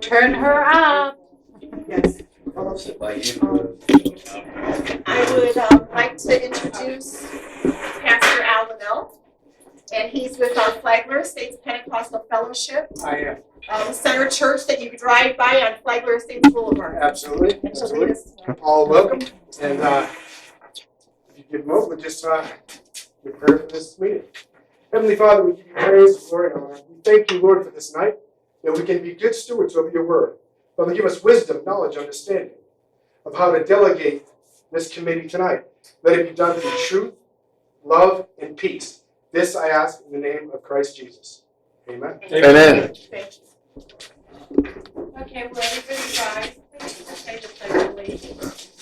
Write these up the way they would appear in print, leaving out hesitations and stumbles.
Turn her up. Yes. I would like to introduce Pastor Al Linnell, and he's with our Flagler Estates Pentecostal Fellowship. I am. Center church that you drive by on Flagler Estates Boulevard. Absolutely. Absolutely. All welcome. And if you give a moment, we'll just give prayer for this meeting. Heavenly Father, we give you praise, glory, and honor. We thank you, Lord, for this night, that we can be good stewards over your word. Father, give us wisdom, knowledge, understanding of how to delegate this committee tonight. Let it be done through truth, love, and peace. This I ask in the name of Christ Jesus. Amen. Amen. Thank you. Okay, will everybody rise, please, and say the pledge of allegiance?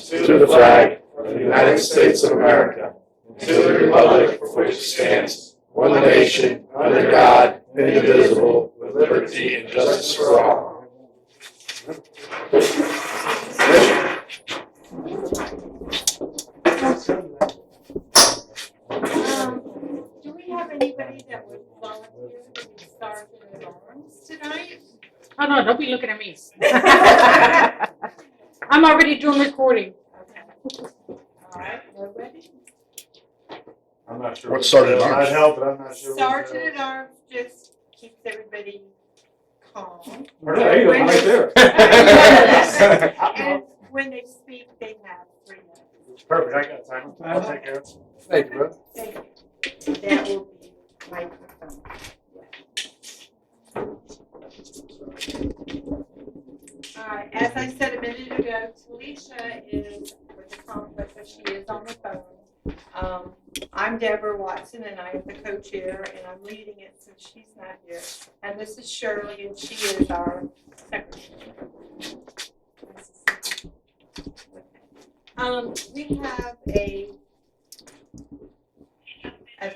To the flag of the United States of America, and to the republic for which it stands, one nation, under God, indivisible, with liberty and justice for all. Do we have anybody that would volunteer to be sergeant at arms tonight? Oh, no, don't be looking at me. I'm already doing recording. Okay. All right, nobody? I'm not sure. What's Sergeant Arms? I'd help, but I'm not sure. Sergeant at arms just keeps everybody calm. There you go, right there. And when they speak, they have 3 minutes. Perfect, I got time. I'll take care of it. Thank you, brother. Thank you. That will be microphone. All right, as I said a minute ago, Talisha is with the conflict, but she is on the phone. I'm Deborah Watson, and I am the co-chair, and I'm leading it since she's not here. And this is Shirley, and she is our secretary. We have a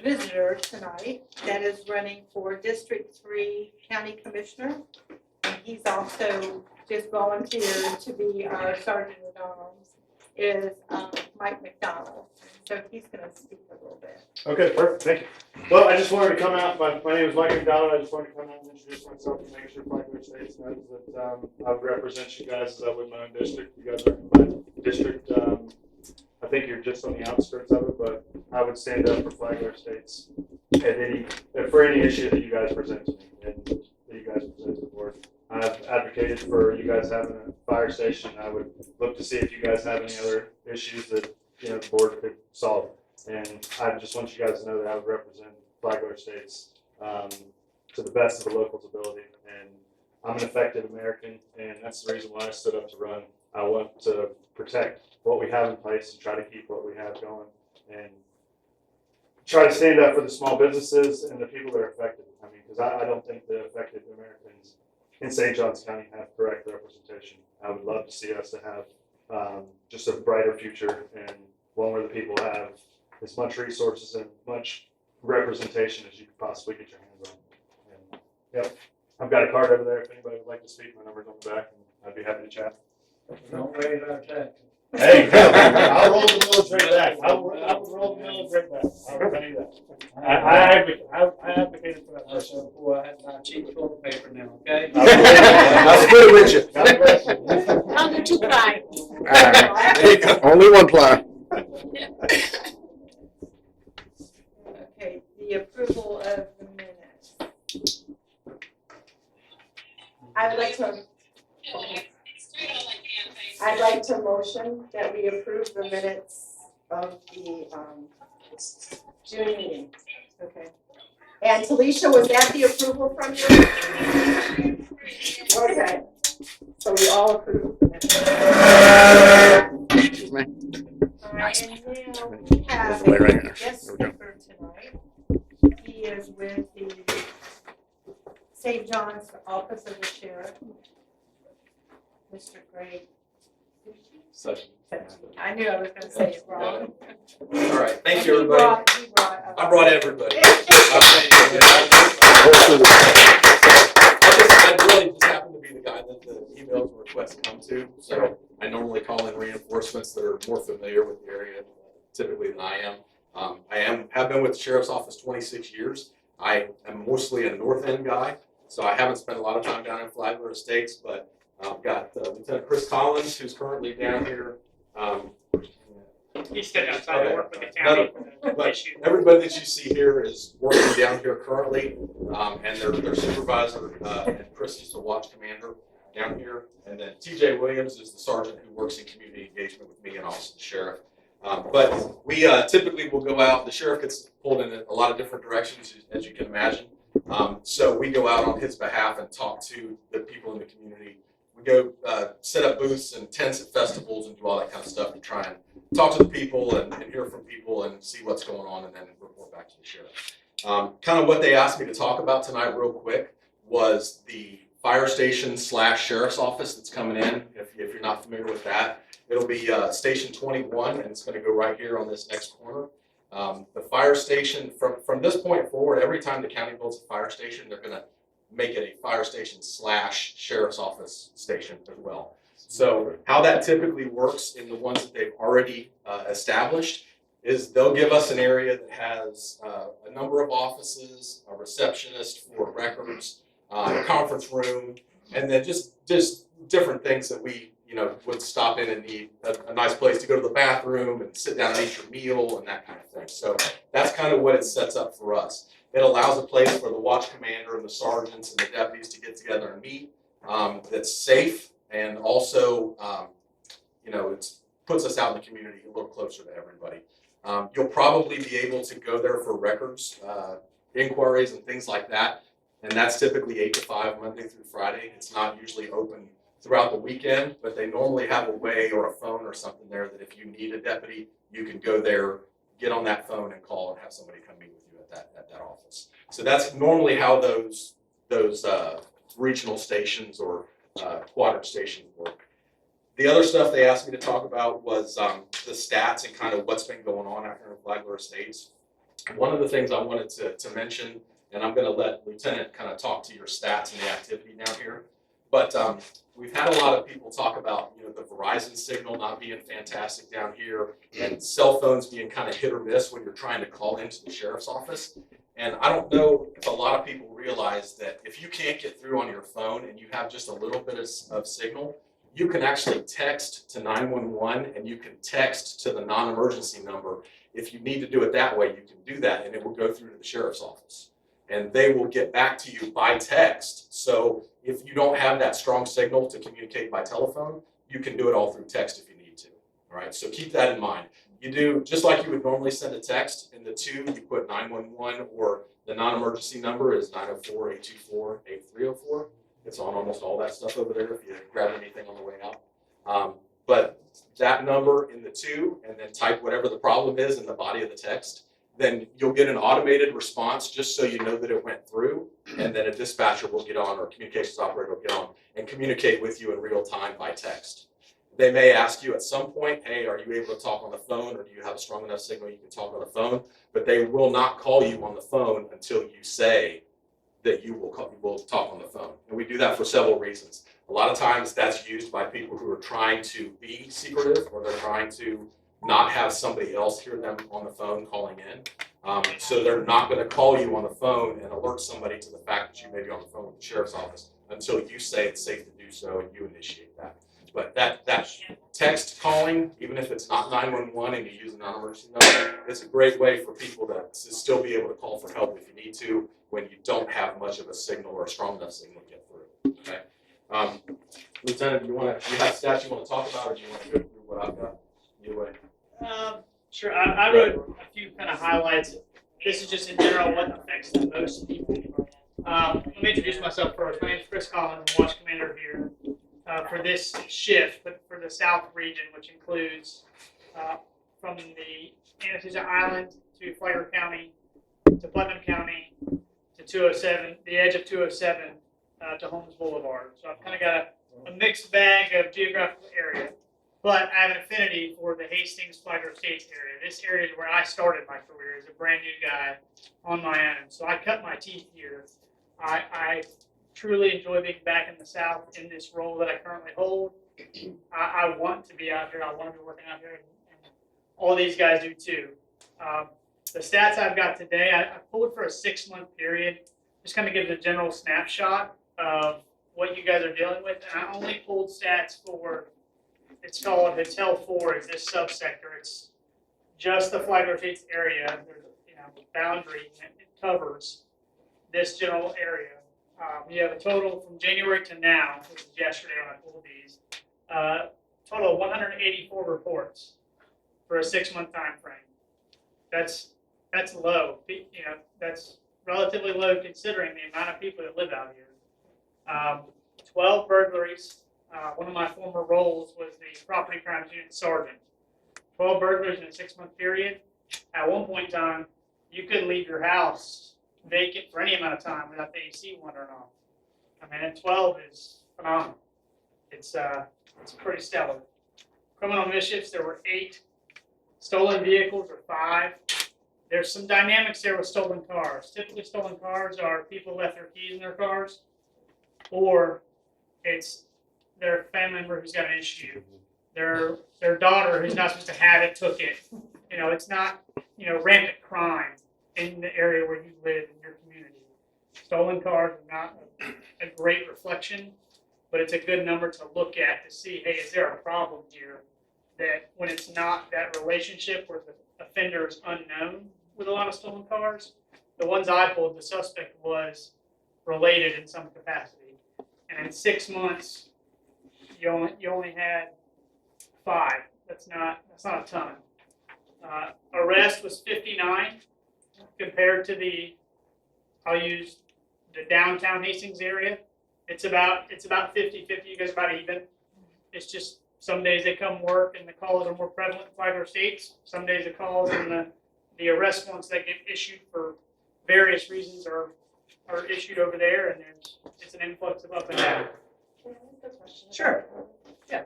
visitor tonight that is running for District 3 County Commissioner. And he's also just volunteered to be our Sergeant at Arms, is Mike McDonald. So he's going to speak a little bit. Okay, perfect, thank you. Well, I just wanted to come out, my name is Mike McDonald, I just wanted to come out and introduce myself and make sure Flagler Estates knows that I would represent you guys as I would my own district. You guys are in my district, I think you're just on the outskirts of it, but I would stand up for Flagler Estates for any issue that you guys present to me and that you guys present to the board. I've advocated for you guys having a fire station. I would look to see if you guys have any other issues that the board could solve. And I just want you guys to know that I would represent Flagler Estates to the best of the locals' ability. And I'm an effective American, and that's the reason why I stood up to run. I want to protect what we have in place and try to keep what we have going and try to stand up for the small businesses and the people that are affected. I mean, because I don't think the affected Americans in St. Johns County have correct representation. I would love to see us to have just a brighter future and one where the people have as much resources and much representation as you could possibly get your hands on. And, yep, I've got a card over there if anybody would like to speak. My number's on the back, and I'd be happy to chat. Don't raise our taxes. Hey, I'll roll the military back. I will roll the military back. I'll tell you that. I advocated for that person. Boy, I had my cheap toilet paper now, okay? I'll split it with you. God bless you. I'll do 2 ply. Only 1 ply. Okay, the approval of the minutes. I'd like to motion that we approve the minutes of the June meeting. Okay. And Talisha, was that the approval from you? Okay. So we all approve the minutes. Excuse me. All right, and now we have Right a here. guest There we go. speaker tonight. He is with the St. John's Office of the Sheriff, Mr. Gray. I knew I was going to say it wrong. All right, thank you, everybody. I brought everybody. I really just happen to be the guy that the emails and requests come to. So I normally call in reinforcements that are more familiar with the area typically than I am. I have been with the Sheriff's Office 26 years. I am mostly a North End guy, so I haven't spent a lot of time down in Flagler Estates, but I've got Lieutenant Chris Collins, who's currently down here. He's stepped outside to work with the county. But everybody that you see here is working down here currently, and their supervisor, and Chris is the watch commander down here. And then TJ Williams is the sergeant who works in community engagement with me and also the sheriff. But we typically will go out, the sheriff gets pulled in a lot of different directions, as you can imagine. So we go out on his behalf and talk to the people in the community. We go set up booths and tents at festivals and do all that kind of stuff to try and talk to the people and hear from people and see what's going on and then report back to the sheriff. Kind of what they asked me to talk about tonight real quick was the fire station / sheriff's office that's coming in. If you're not familiar with that, it'll be station 21 and it's going to go right here on this next corner. The fire station, from this point forward, every time the county builds a fire station, they're going to make it a fire station / sheriff's office station as well. So how that typically works in the ones that they've already established is they'll give us an area that has a number of offices, a receptionist for records, a conference room, and then just different things that we would stop in and need a nice place to go to the bathroom and sit down and eat your meal and that kind of thing. So that's kind of what it sets up for us. It allows a place for the watch commander and the sergeants and the deputies to get together and meet that's safe. And also, it puts us out in the community a little closer to everybody. You'll probably be able to go there for records, inquiries, and things like that. And that's typically 8 to 5, Monday through Friday. It's not usually open throughout the weekend, but they normally have a way or a phone or something there that if you need a deputy, you can go there, get on that phone and call and have somebody come meet with you at that office. So that's normally how those regional stations or quadrant stations work. The other stuff they asked me to talk about was the stats and kind of what's been going on out here in Flagler Estates. One of the things I wanted to mention, and I'm going to let Lieutenant kind of talk to your stats and the activity down here, but we've had a lot of people talk about the Verizon signal not being fantastic down here and cell phones being kind of hit or miss when you're trying to call into the sheriff's office. And I don't know if a lot of people realize that if you can't get through on your phone and you have just a little bit of signal, you can actually text to 911 and you can text to the non-emergency number. If you need to do it that way, you can do that and it will go through to the sheriff's office. And they will get back to you by text. So if you don't have that strong signal to communicate by telephone, you can do it all through text if you need to. All right, so keep that in mind. You do, just like you would normally send a text, in the 2, you put 911 or the non-emergency number is 904-824-8304. It's on almost all that stuff over there if you grab anything on the way out. But that number in the 2 and then type whatever the problem is in the body of the text, then you'll get an automated response just so you know that it went through, and then a dispatcher will get on or a communications operator will get on and communicate with you in real time by text. They may ask you at some point, hey, are you able to talk on the phone or do you have a strong enough signal you can talk on the phone? But they will not call you on the phone until you say that you will talk on the phone. And we do that for several reasons. A lot of times that's used by people who are trying to be secretive or they're trying to not have somebody else hear them on the phone calling in. So they're not going to call you on the phone and alert somebody to the fact that you may be on the phone with the sheriff's office until you say it's safe to do so and you initiate that. But that text calling, even if it's not 911 and you use a non-emergency number, it's a great way for people to still be able to call for help if you need to when you don't have much of a signal or a strong enough signal to get through. Okay. Lieutenant, you have stats you want to talk about, or do you want to go through what I've got? Either way. Sure. I wrote a few kind of highlights. This is just in general what affects the most people. Let me introduce myself first. My name is Chris Collins. I'm watch commander here for this shift, but for the South region, which includes from the Anastasia Island to Flagler County to Putnam County to 207, the edge of 207 to Holmes Boulevard. So I've kind of got a mixed bag of geographical area. But I have an affinity for the Hastings, Flagler Estates area. This area is where I started my career as a brand new guy on my own. So I cut my teeth here. I truly enjoy being back in the South in this role that I currently hold. I want to be out here. I want to be working out here, and all these guys do too. The stats I've got today, I pulled for a 6-month period, just kind of give a general snapshot of what you guys are dealing with. And I only pulled stats for, it's called Hotel 4, is this subsector. It's just the Flagler Estates area. There's boundary, and it covers this general area. You have a total from January to now, which is yesterday when I pulled these, total of 184 reports for a 6-month time frame. That's low. That's relatively low considering the amount of people that live out here. 12 burglaries. One of my former roles was the property crimes unit sergeant. 12 burglaries in a 6-month period. At one point in time, you couldn't leave your house vacant for any amount of time without the AC wandering off. I mean, 12 is phenomenal. It's pretty stellar. Criminal mischiefs, there were 8. Stolen vehicles are 5. There's some dynamics there with stolen cars. Typically, stolen cars are people left their keys in their cars, or it's their family member who's got an issue. Their daughter who's not supposed to have it took it. It's not rampant crime in the area where you live in your community. Stolen cars are not a great reflection, but it's a good number to look at to see, hey, is there a problem here? That when it's not that relationship where the offender is unknown with a lot of stolen cars, the ones I pulled, the suspect was related in some capacity. And in 6 months, you only had 5. That's not a ton. Arrest was 59 compared to I'll use the downtown Hastings area. It's about 50-50. You guys are about even. It's just some days they come work and the calls are more prevalent in Flagler Estates. Some days the calls and the arrest warrants that get issued for various reasons are issued over there, and it's an influx of up and down. Can I ask a question? Sure. Yeah.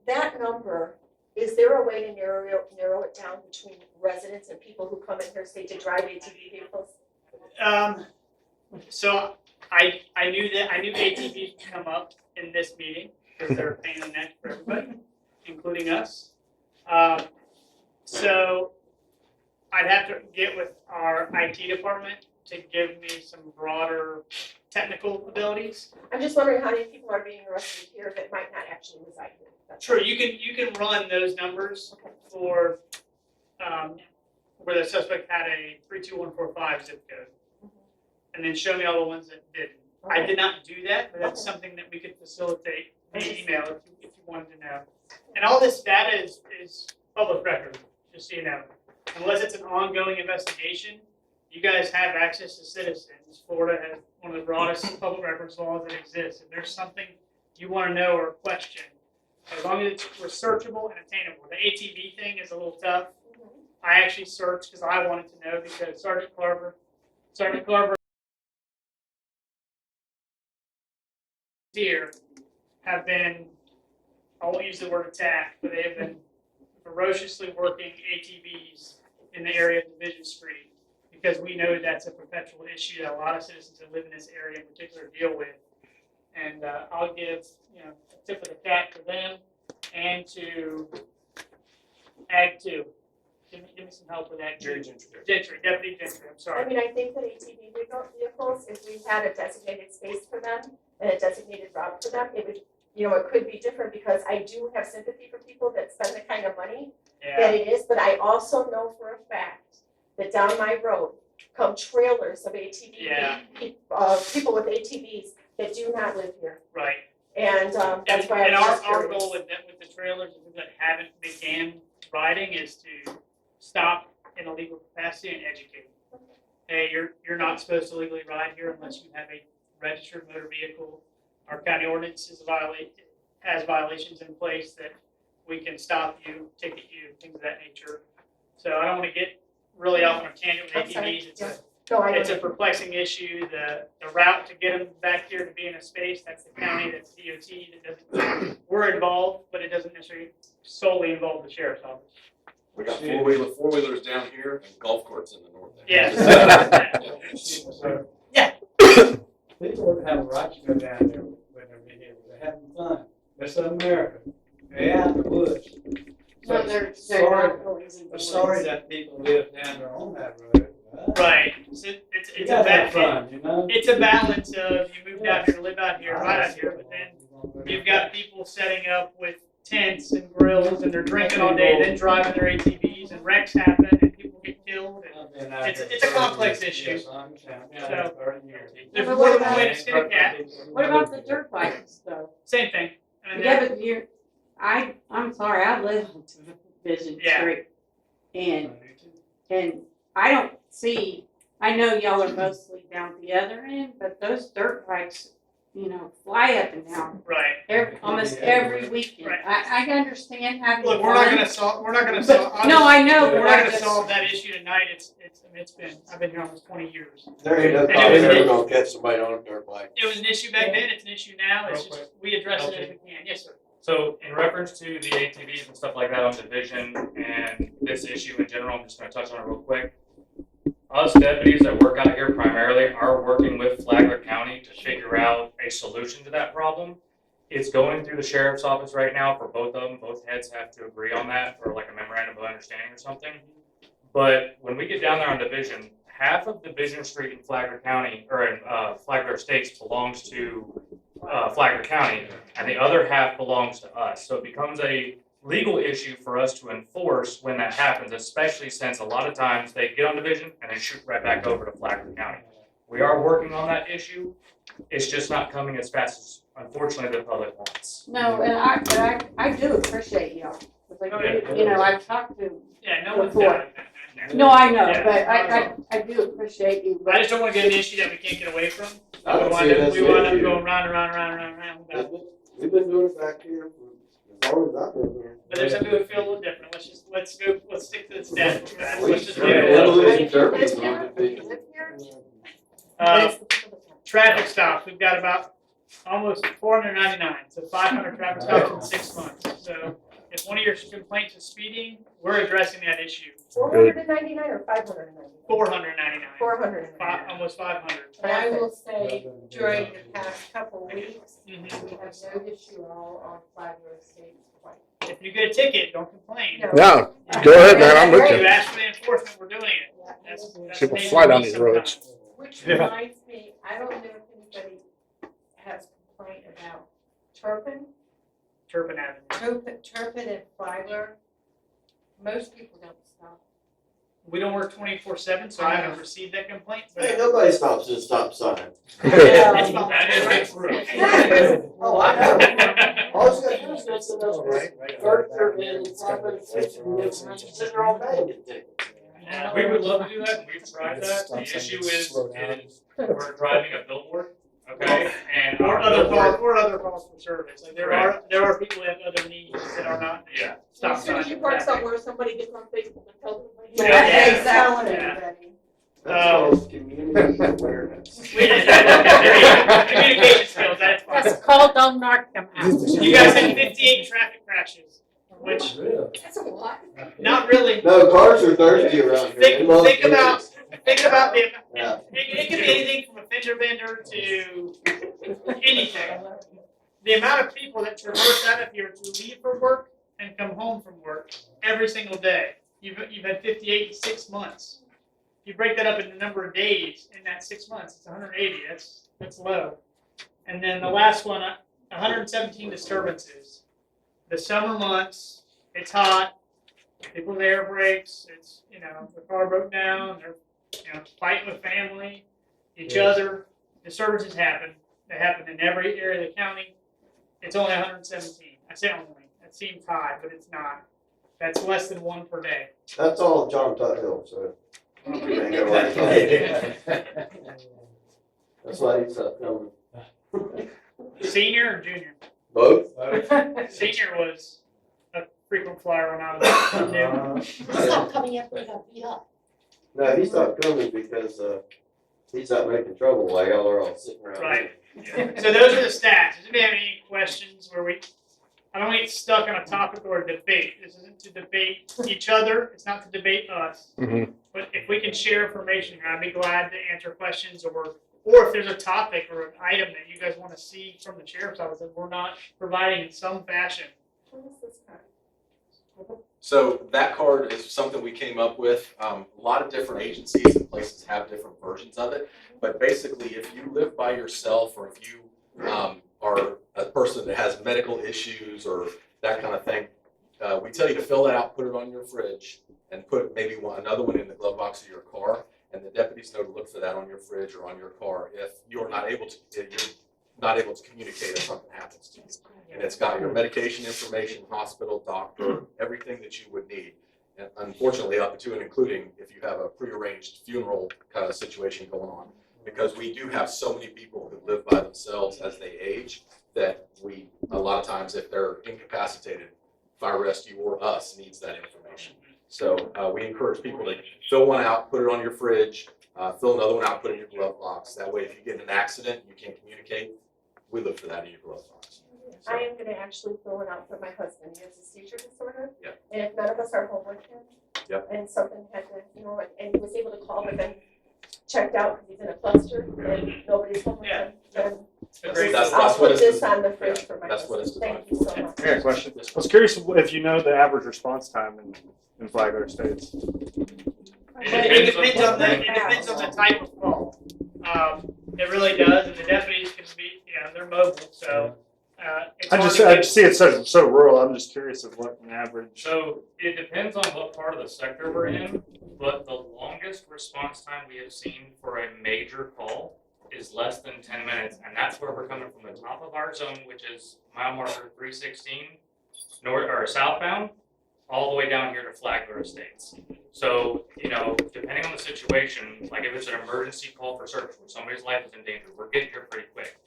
That number, is there a way to narrow it down between residents and people who come in here, say, to drive ATV vehicles? So I knew ATVs would come up in this meeting because they're a pain in the neck for everybody, including us. So I'd have to get with our IT department to give me some broader technical abilities. I'm just wondering how many people are being arrested here that might not actually reside here. That's Sure, you can run those numbers for where the suspect had a 32145 zip code, and then show me all the ones that didn't. I did not do that, but that's something that we could facilitate via email if you wanted to know. And all this data is public record, just so you know. Unless it's an ongoing investigation, you guys have access to citizens. Florida has one of the broadest public records laws that exists. If there's something you want to know or question, as long as it's researchable and attainable. The ATV thing is a little tough. I actually searched because I wanted to know, because Sergeant Carver here have been, I won't use the word attack, but they have been ferociously working ATVs in the area of Division Street, because we know that's a perpetual issue that a lot of citizens that live in this area in particular deal with. And I'll give a tip of the cap to them and to Ag 2. Give me some help with that. Deputy Gentry, I'm sorry. I mean, I think that ATV vehicles, if we had a designated space for them and a designated route for them, it would, it could be different, because I do have sympathy for people that spend the kind of money that it is, but I also know for a fact that down my road come trailers of ATV, people with ATVs that do not live here. Right. And that's why and I was just our curious. goal with the trailers that haven't began riding is to stop in a legal capacity and educate. Hey, you're not supposed to legally ride here unless you have a registered motor vehicle. Our county ordinance has violations in place that we can stop you, ticket you, things of that nature. So I don't want to get really off on a tangent with ATVs. It's a perplexing issue. The route to get them back here to be in a space, that's the county, that's DOT. That doesn't. We're involved, but it doesn't necessarily solely involve the sheriff's office. We got four-wheelers down here and golf courts in the north end. Yes. Yeah. People have a right to go down there with their vehicles. They're having fun. That's America. They're out in the woods. No, they're Sorry. not always in We're sorry business. that people live down there on that road. Right. It's You a gotta have balance. fun, you know? It's a balance of you moved out here to live out here, right out here, but then you've got people setting up with tents and grills and they're drinking all day, then driving their ATVs and wrecks happen and people get killed. And it's a complex issue. Yes, I understand. Yeah, So- 30 years. There's But more what than one way to about- skin a cat. What about the dirt bikes though? Same thing. I mean, Yeah, but I'm sorry, I live on Division Yeah. Street. And I don't see, I know y'all are mostly down the other end, but those dirt bikes, fly up and down right. almost every weekend. Right. I understand having Look, we're not fun. gonna solve. No, I know, We're but not I gonna just, solve that issue tonight. I've been here almost 20 years. There ain't no And it problem was- ever gonna catch somebody on a dirt bike. It was an issue back then, it's an issue now, it's Real just, we address it as we can. Yes, sir. So in reference to the ATVs and stuff like that on Division and this issue in general, I'm just gonna touch on it real quick. Us deputies that work out here primarily are working with Flagler County to figure out a solution to that problem. It's going through the sheriff's office right now for both of them. Both heads have to agree on that for like a memorandum of understanding or something. But when we get down there on Division, half of Division Street in Flagler County, or in Flagler Estates belongs to Flagler County, and the other half belongs to us. So it becomes a legal issue for us to enforce when that happens, especially since a lot of times they get on Division and then shoot right back over to Flagler County. We are working on that issue. It's just not coming as fast as, unfortunately, the public wants. no, and I do appreciate y'all. 'Cause like, Oh, yeah. I've talked to, Yeah, no one's Before. doubting that. no, I know, Yeah. but I do appreciate you, I but just don't wanna get an issue that we can't get away from. I don't see it as We an wind up issue. going round and round and round and round and round without. We've been doing it back here for as long as I've been here. But there's something that feel a little different. Let's stick to the stats. Let's just do Yeah, it. Evolution Derby is Live on here, Division. live here, Uh, but it's the people that- traffic stops, we've got about almost 499, so 500 traffic stops in 6 months. So if one of your complaints is speeding, we're addressing that issue. 499 or 599? 499, 499. almost 500. And I will say, during the past couple of weeks, Mhm. we have no issue all on Flagler Estates quite. If you get a ticket, don't complain. No, go ahead, man, I'm with If you you. ask for the enforcement, we're doing it. That's People maybe fly down me these sometimes. roads. Which Yeah. reminds me, I don't know if anybody has complaint about Turpin. Turpin Avenue. Turpin and Flagler, most people don't stop. We don't work 24/7, so I haven't received that complaint. But Hey, nobody stops at a stop sign. That's not- that is true. Oh, I know. All you gotta do is go to those Turpin and Flagler Estates and sit there all day and get tickets. Yeah, we would love to do that, and we've tried that. The issue is we're driving a billboard, okay? And Or our other calls for service. Like there are people that have other needs that are not. Yeah. Stop As soon as sign. you park somewhere, somebody gets on Facebook and tells them. Yeah. Exactly. Yeah. That's called community awareness. Communication skills, that's fine. that's called don't knock them out. You guys had 58 traffic crashes, which That's a lot. not really. No, cars are thirsty around here. They love Think about tickets. Yeah. It could be anything from a fender bender to anything. The amount of people that traverse out of here to leave for work and come home from work every single day. You've had 58 in 6 months. If you break that up into the number of days in that 6 months, it's 180. That's low. And then the last one, 117 disturbances. The summer months, it's hot. People's air breaks. It's the car broke down. They're fighting with family, each other. Disturbances happen. They happen in every area of the county. It's only 117. I say only. That seems high, but it's not. That's less than one per day. That's all John Tuthill, so. you ain't gotta worry about it. That's why he's up coming. Senior or junior? Both? Senior was a frequent flyer when I was new. Stop coming after we got beat up. No, he stopped coming because, he's out making trouble while y'all are all sitting around. Right. So those are the stats. Does anybody have any questions where I don't want to get stuck on a topic or a debate. This isn't to debate each other. It's not to debate us. Mhm. But if we can share information, I'd be glad to answer questions or if there's a topic or an item that you guys want to see from the sheriff's office that we're not providing in some fashion. What is this kind? So that card is something we came up with. A lot of different agencies and places have different versions of it. But basically, if you live by yourself or if you are a person that has medical issues or that kind of thing, we tell you to fill that out, put it on your fridge, and put maybe another one in the glove box of your car. And the deputies know to look for that on your fridge or on your car if you're not able to communicate if something happens to you. And it's got your medication information, hospital, doctor, everything that you would need. And unfortunately, up to and including if you have a prearranged funeral kind of situation going on. Because we do have so many people who live by themselves as they age that a lot of times, if they're incapacitated, fire rescue or us needs that information. So we encourage people to fill one out, put it on your fridge, fill another one out, put it in your glove box. That way, if you get in an accident, you can't communicate, we look for that in your glove box. So, I am gonna actually fill one out for my husband, he has a seizure disorder. Yeah. And if none of us are home with him. Yep. And something had to, and he was able to call, but then checked out because he's in a cluster and nobody's home with him. Then Agreed. That's I'll what put it's this on the fridge yeah, for my that's what it's husband. Thank designed you so much. I got a question. I was curious if you know the average response time in Flagler Estates. It depends on the type of call. It really does, and the deputies can be, they're mobile, so, it's I hard just to get- see it so rural. I'm just curious of what an average. So it depends on what part of the sector we're in, but the longest response time we have seen for a major call is less than 10 minutes, and that's where we're coming from the top of our zone, which is mile marker 316 north or southbound, all the way down here to Flagler Estates. So, depending on the situation, like if it's an emergency call for service where somebody's life is in danger, we're getting here pretty quick.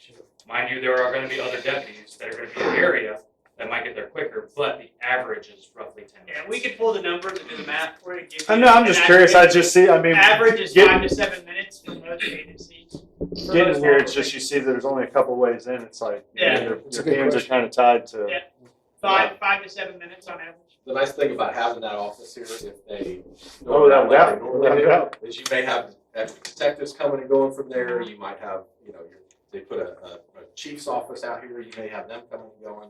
Mind you, there are going to be other deputies that are going to be in the area that might get there quicker, but the average is roughly 10 minutes. Yeah, we could pull the numbers and do the math for you. I know. I'm just curious. I just see. I mean, Average is 5 to 7 minutes for most agencies. For getting most here, calls. it's just you see that there's only a couple ways in. It's like Yeah. your hands are kind of tied to. Yeah. 5 to 7 minutes on average. The nice thing about having that office here, if they Oh, without like doubt. they normally do, is you may have extra detectives coming and going from there. You might have, they put a chief's office out here. You may have them coming and going.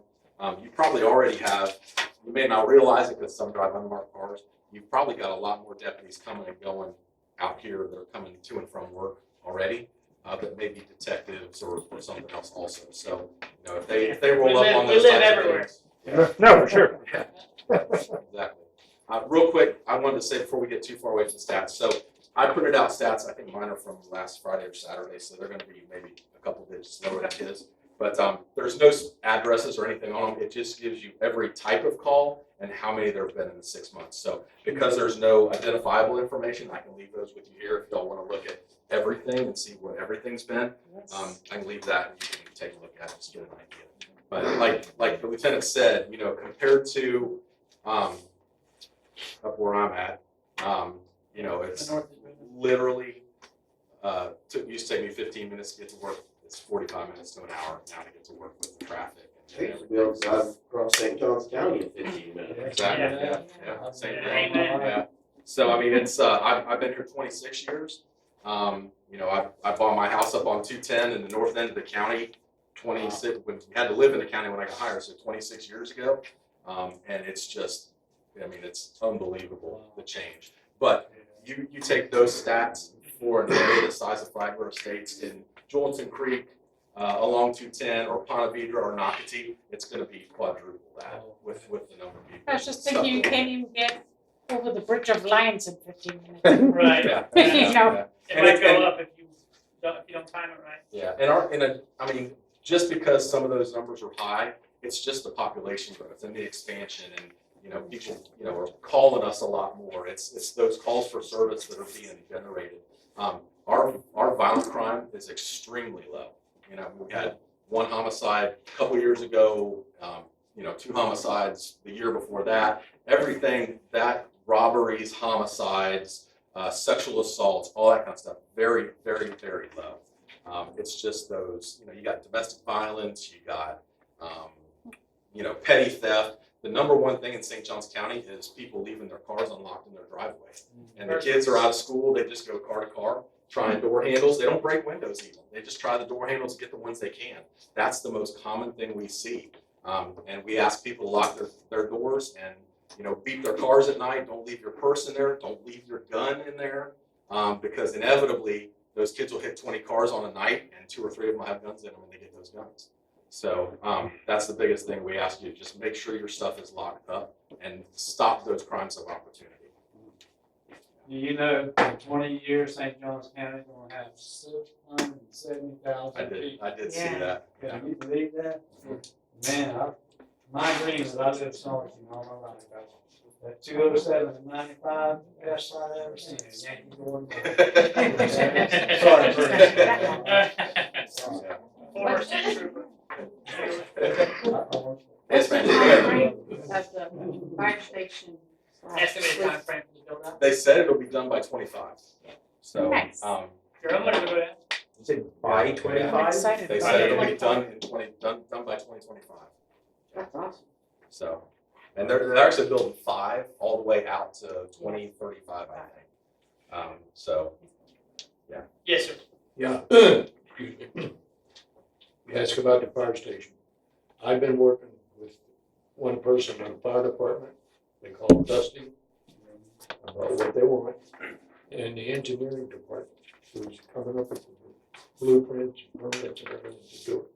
You probably already have. You may not realize it because some drive unmarked cars. You've probably got a lot more deputies coming and going out here that are coming to and from work already. That may be detectives or something else also. So if they roll up on those we live types of everywhere. things, No, for sure. yeah. Exactly. Real quick, I wanted to say before we get too far away from stats. So I printed out stats. I think mine are from last Friday or Saturday, so they're going to be maybe a couple digits lower than his. But there's no addresses or anything on them. It just gives you every type of call and how many there have been in the 6 months. So because there's no identifiable information, I can leave those with you here if y'all want to look at everything and see what everything's been. I can leave that and you can take a look at it, just get an idea. But like the lieutenant said, compared to up where I'm at, it's literally used to take me 15 minutes to get to work. It's 45 minutes to an hour now to get to work with the traffic. I used to be able to drive across St. Johns County in 15 minutes. Exactly. Yeah. Same thing. Amen. Yeah. So I mean, it's I've been here 26 years. I bought my house up on 210 in the north end of the county. 26 when you had to live in the county when I got hired, so 26 years ago, and it's just, it's unbelievable the change. But you take those stats for an area the size of Flagler Estates in Johnson Creek, along 210 or Ponte Vedra or Nocatee, it's going to be quadruple that with the number of people. I was just thinking you can't even get over the Bridge of Lions in 15 minutes. Right. Yeah. Yeah. It might go up if you don't time it right. Yeah, just because some of those numbers are high, it's just the population growth and the expansion, and people are calling us a lot more. It's those calls for service that are being generated. Our violent crime is extremely low. We had one homicide a couple years ago. 2 homicides the year before that. Everything that robberies, homicides, sexual assaults, all that kind of stuff, very, very, very low. It's just those, you got domestic violence, you got, petty theft. The number one thing in St. Johns County is people leaving their cars unlocked in their driveway. And the kids are out of school, they just go car to car, trying door handles. They don't break windows even. They just try the door handles and get the ones they can. That's the most common thing we see. And we ask people to lock their doors, and beep their cars at night. Don't leave your purse in there. Don't leave your gun in there, because inevitably those kids will hit 20 cars on a night, and 2 or 3 of them will have guns in them, and they get those guns. So that's the biggest thing we ask you. Just make sure your stuff is locked up and stop those crimes of opportunity. You know, in 20 years, St. Johns County gonna have 670,000 people. I did see Yeah. that. Can you believe that? Man, my dream is I lived Somerton all my life. That 207 and 95, best I've ever seen. Yankee going. Sorry, Former state trooper. Yes, ma'am. At the fire station. Estimated time frame for the build out. They said it'll be done by 25. So, Nice. Sure, I'm gonna go down. Is it by 25? excited. they said it'll be done by 2025. That's awesome. So, and they're actually building 5 all the way out to 2035, I think. So, Yes, sir. Yeah. You ask about the fire station. I've been working with one person in the fire department, they call him Dusty, about what they want. And the engineering department, who's coming up with the blueprints, permits, and everything to do it.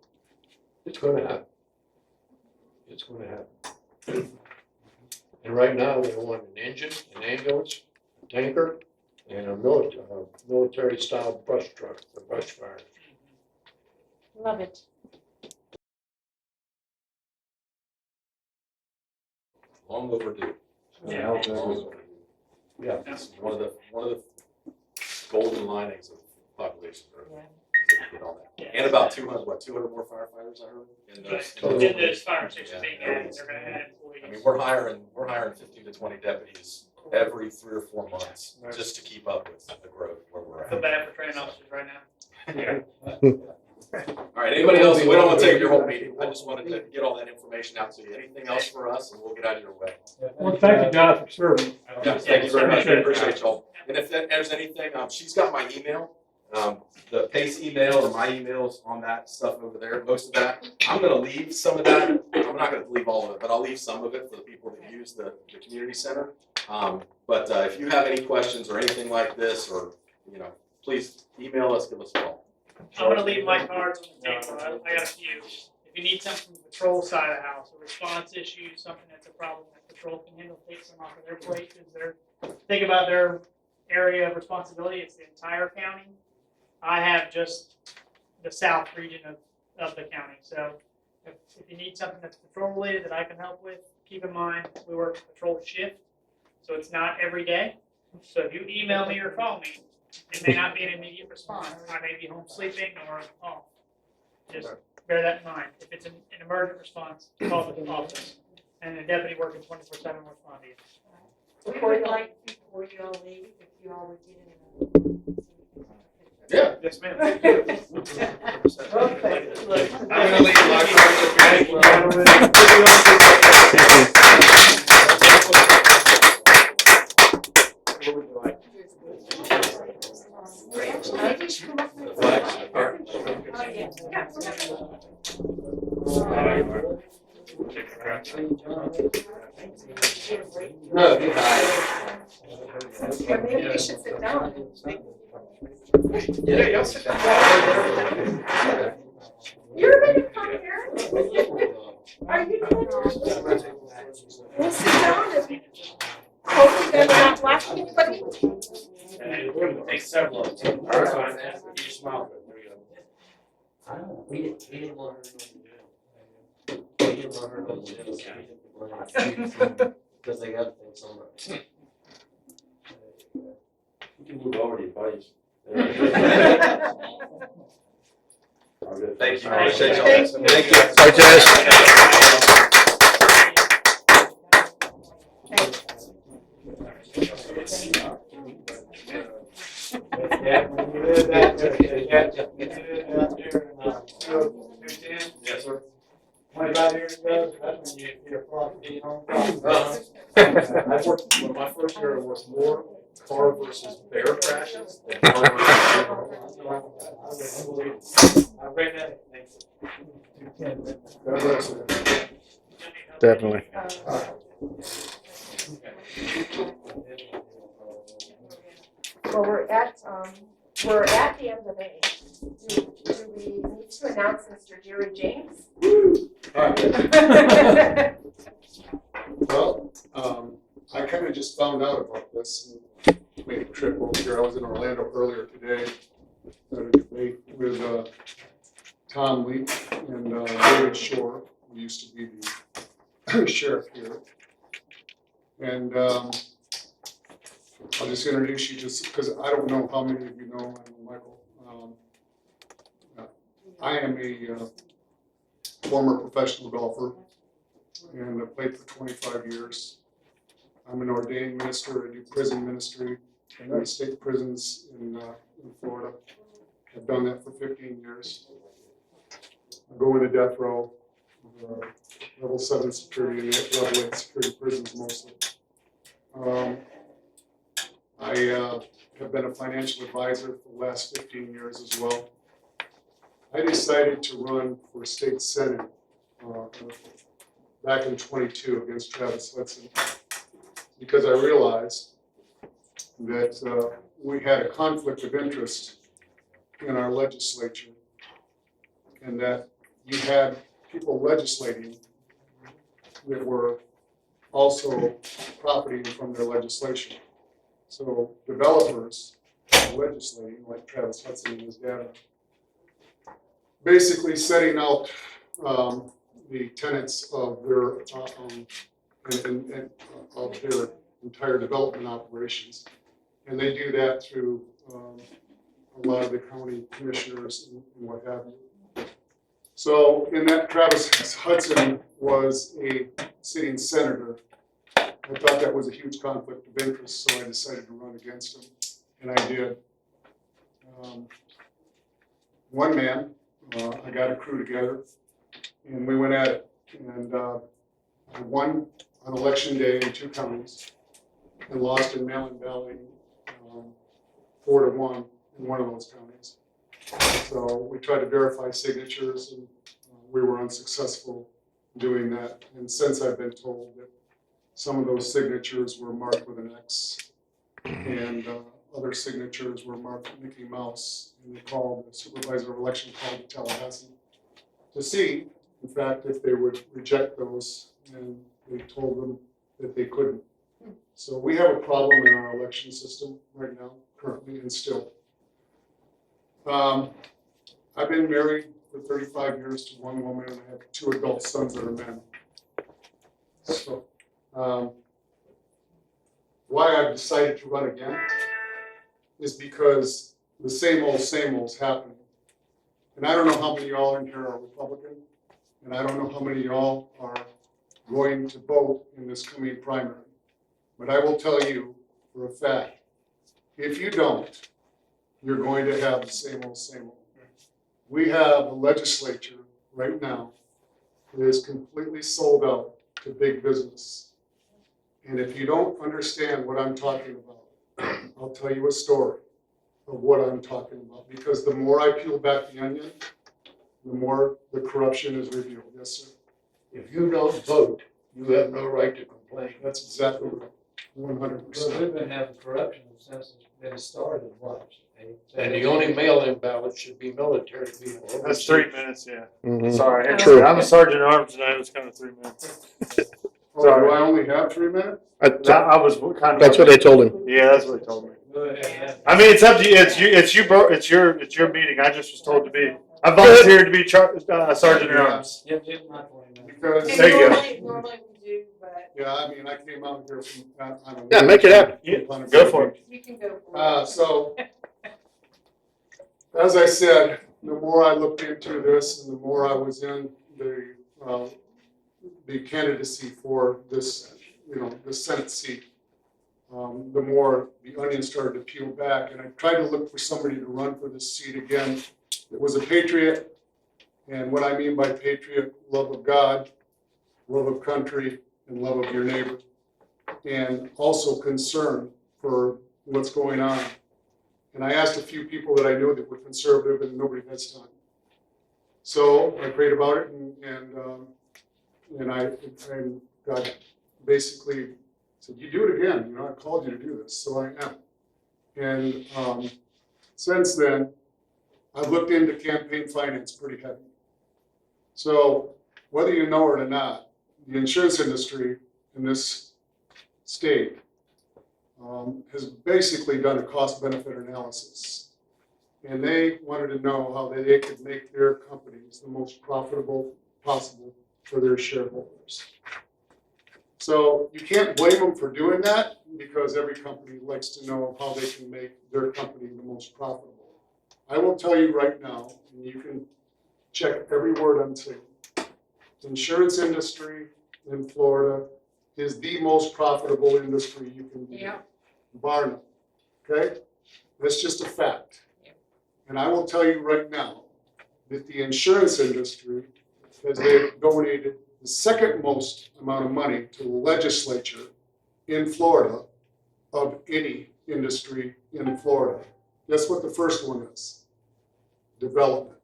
It's gonna happen. It's gonna happen. And right now, they want an engine, an ambulance, a tanker, and a military-style brush truck for brush fires. Love it. long overdue. Yeah. Long overdue. Yeah. It's one of the golden linings of population growth. Yeah. Get all that. And about 200 more firefighters, I heard. In Those fire stations being added, they're gonna add employees. I mean, we're hiring 15 to 20 deputies every 3 or 4 months just to keep up with the growth where we're I feel at. bad for training officers right now. All right, anybody else? We don't want to take your whole meeting. I just wanted to get all that information out to you. Anything else for us, and we'll get out of your way. Well, thank you, guys, for serving. Yeah, thank you very much. I appreciate y'all. And if there's anything, she's got my email. The PACE email or my emails on that stuff over there, most of that. I'm gonna leave some of that. I'm not gonna leave all of it, but I'll leave some of it for the people that use the community center. But if you have any questions or anything like this, or, please email us, give us a call. I'm gonna leave my cards on the table. I got a few. If you need something from the patrol side of the house, a response issue, something that's a problem that patrol can handle, take some off of their plate, because think about their area of responsibility, it's the entire county. I have just the south region of the county, so if you need something that's patrol related that I can help with, keep in mind, we work patrol shift, so it's not every day. So if you email me or call me, it may not be an immediate response. I may be home sleeping or off. Just bear that in mind. If it's an emergent response, call the office, and the deputy working 24/7 will respond to you. Before you all leave, if you all would get in. Yeah. Yes, ma'am. I'm gonna leave my cards No, you're right. Yeah, maybe we should sit down. Yeah, y'all sit down. You're gonna come here? Are you going to? We'll sit down and hopefully they're not watching anybody. Take several of them. You smile. There we go. I don't know, we didn't want her to go to jail. We didn't want her to go to jail. Because they got things on us. You can move over to your buddies. Thank you. Appreciate y'all. Thank Thank you. Yeah, when you live out there, Yes, sir. 25 years ago, that's when you get a property home. I worked, my first year, I worked more car versus bear crashes than car versus I read that. Definitely. Well, we're at the end of May. Do we need to announce Mr. Gerry James? Well, I kind of just found out about this and made a trip over here. I was in Orlando earlier today at a debate with Tom Leak and David Shore, who used to be the sheriff here. And I'll just introduce you just because I don't know how many of you know Michael. I am a former professional golfer and I played for 25 years. I'm an ordained minister. I do prison ministry in the state prisons in Florida. I've done that for 15 years. I go into death row, level 7 security and level 8 security prisons mostly. I have been a financial advisor for the last 15 years as well. I decided to run for state senate back in 22 against Travis Hudson because I realized that we had a conflict of interest in our legislature and that you had people legislating that were also profiting from their legislation. So developers legislating, like Travis Hudson and his dad, basically setting out the tenets of their of their entire development operations, and they do that through a lot of the county commissioners and what have you. So, in that Travis Hudson was a sitting senator. I thought that was a huge conflict of interest, so I decided to run against him, and I did. One man, I got a crew together, and we went at it. And I won on election day in 2 counties, and lost in Malin Valley 4-1 in one of those counties. So we tried to verify signatures, and we were unsuccessful doing that. And since I've been told that some of those signatures were marked with an X, and other signatures were marked with Mickey Mouse, and the supervisor of election called to Tallahassee to see, in fact, if they would reject those, and they told them that they couldn't. So we have a problem in our election system right now, currently, and still. I've been married for 35 years to one woman, and I have 2 adult sons that are men. So, why I've decided to run again is because the same old's happening. And I don't know how many of y'all in here are Republican, and I don't know how many of y'all are going to vote in this coming primary. But I will tell you for a fact, if you don't, you're going to have the same old. We have a legislature right now that is completely sold out to big business. And if you don't understand what I'm talking about, I'll tell you a story of what I'm talking about. Because the more I peel back the onion, the more the corruption is revealed. Yes, sir. If you don't vote, you have no right to complain. That's exactly right. 100%. Well, we've been having corruption since it's been started, what? And the only mail-in ballots should be military people. That's 3 minutes, yeah. Mhm. Sorry. True. I'm a sergeant at arms tonight. It was kind of 3 minutes. Oh, do I only have 3 minutes? I was kind of. That's what they told him. Yeah, that's what they told me. Go ahead. I mean, it's up to you. It's your meeting. I just was told to be. I volunteered to be sergeant at arms. Yep, my point. Because, And There you go. normally we do, but yeah, I mean, I came out here from, I don't know. Yeah, make it happen. Yeah, go for it. you can go for it. So, as I said, the more I looked into this and the more I was in the candidacy for this, the Senate seat, the more the onion started to peel back. And I tried to look for somebody to run for this seat again that was a patriot. And what I mean by patriot, love of God, love of country, and love of your neighbor. And also concern for what's going on. And I asked a few people that I knew that were conservative, and nobody has time. So I prayed about it, and I got basically said, you do it again, you know, I called you to do this, so I am. And since then, I've looked into campaign finance pretty heavy. So whether you know it or not, the insurance industry in this state has basically done a cost-benefit analysis. And they wanted to know how they could make their companies the most profitable possible for their shareholders. So you can't blame them for doing that because every company likes to know how they can make their company the most profitable. I will tell you right now, and you can check every word I'm saying, the insurance industry in Florida is the most profitable industry you can be in, bar none, okay? That's just a fact. And I will tell you right now that the insurance industry has donated the second most amount of money to the legislature in Florida of any industry in Florida. Guess what the first one is? Development.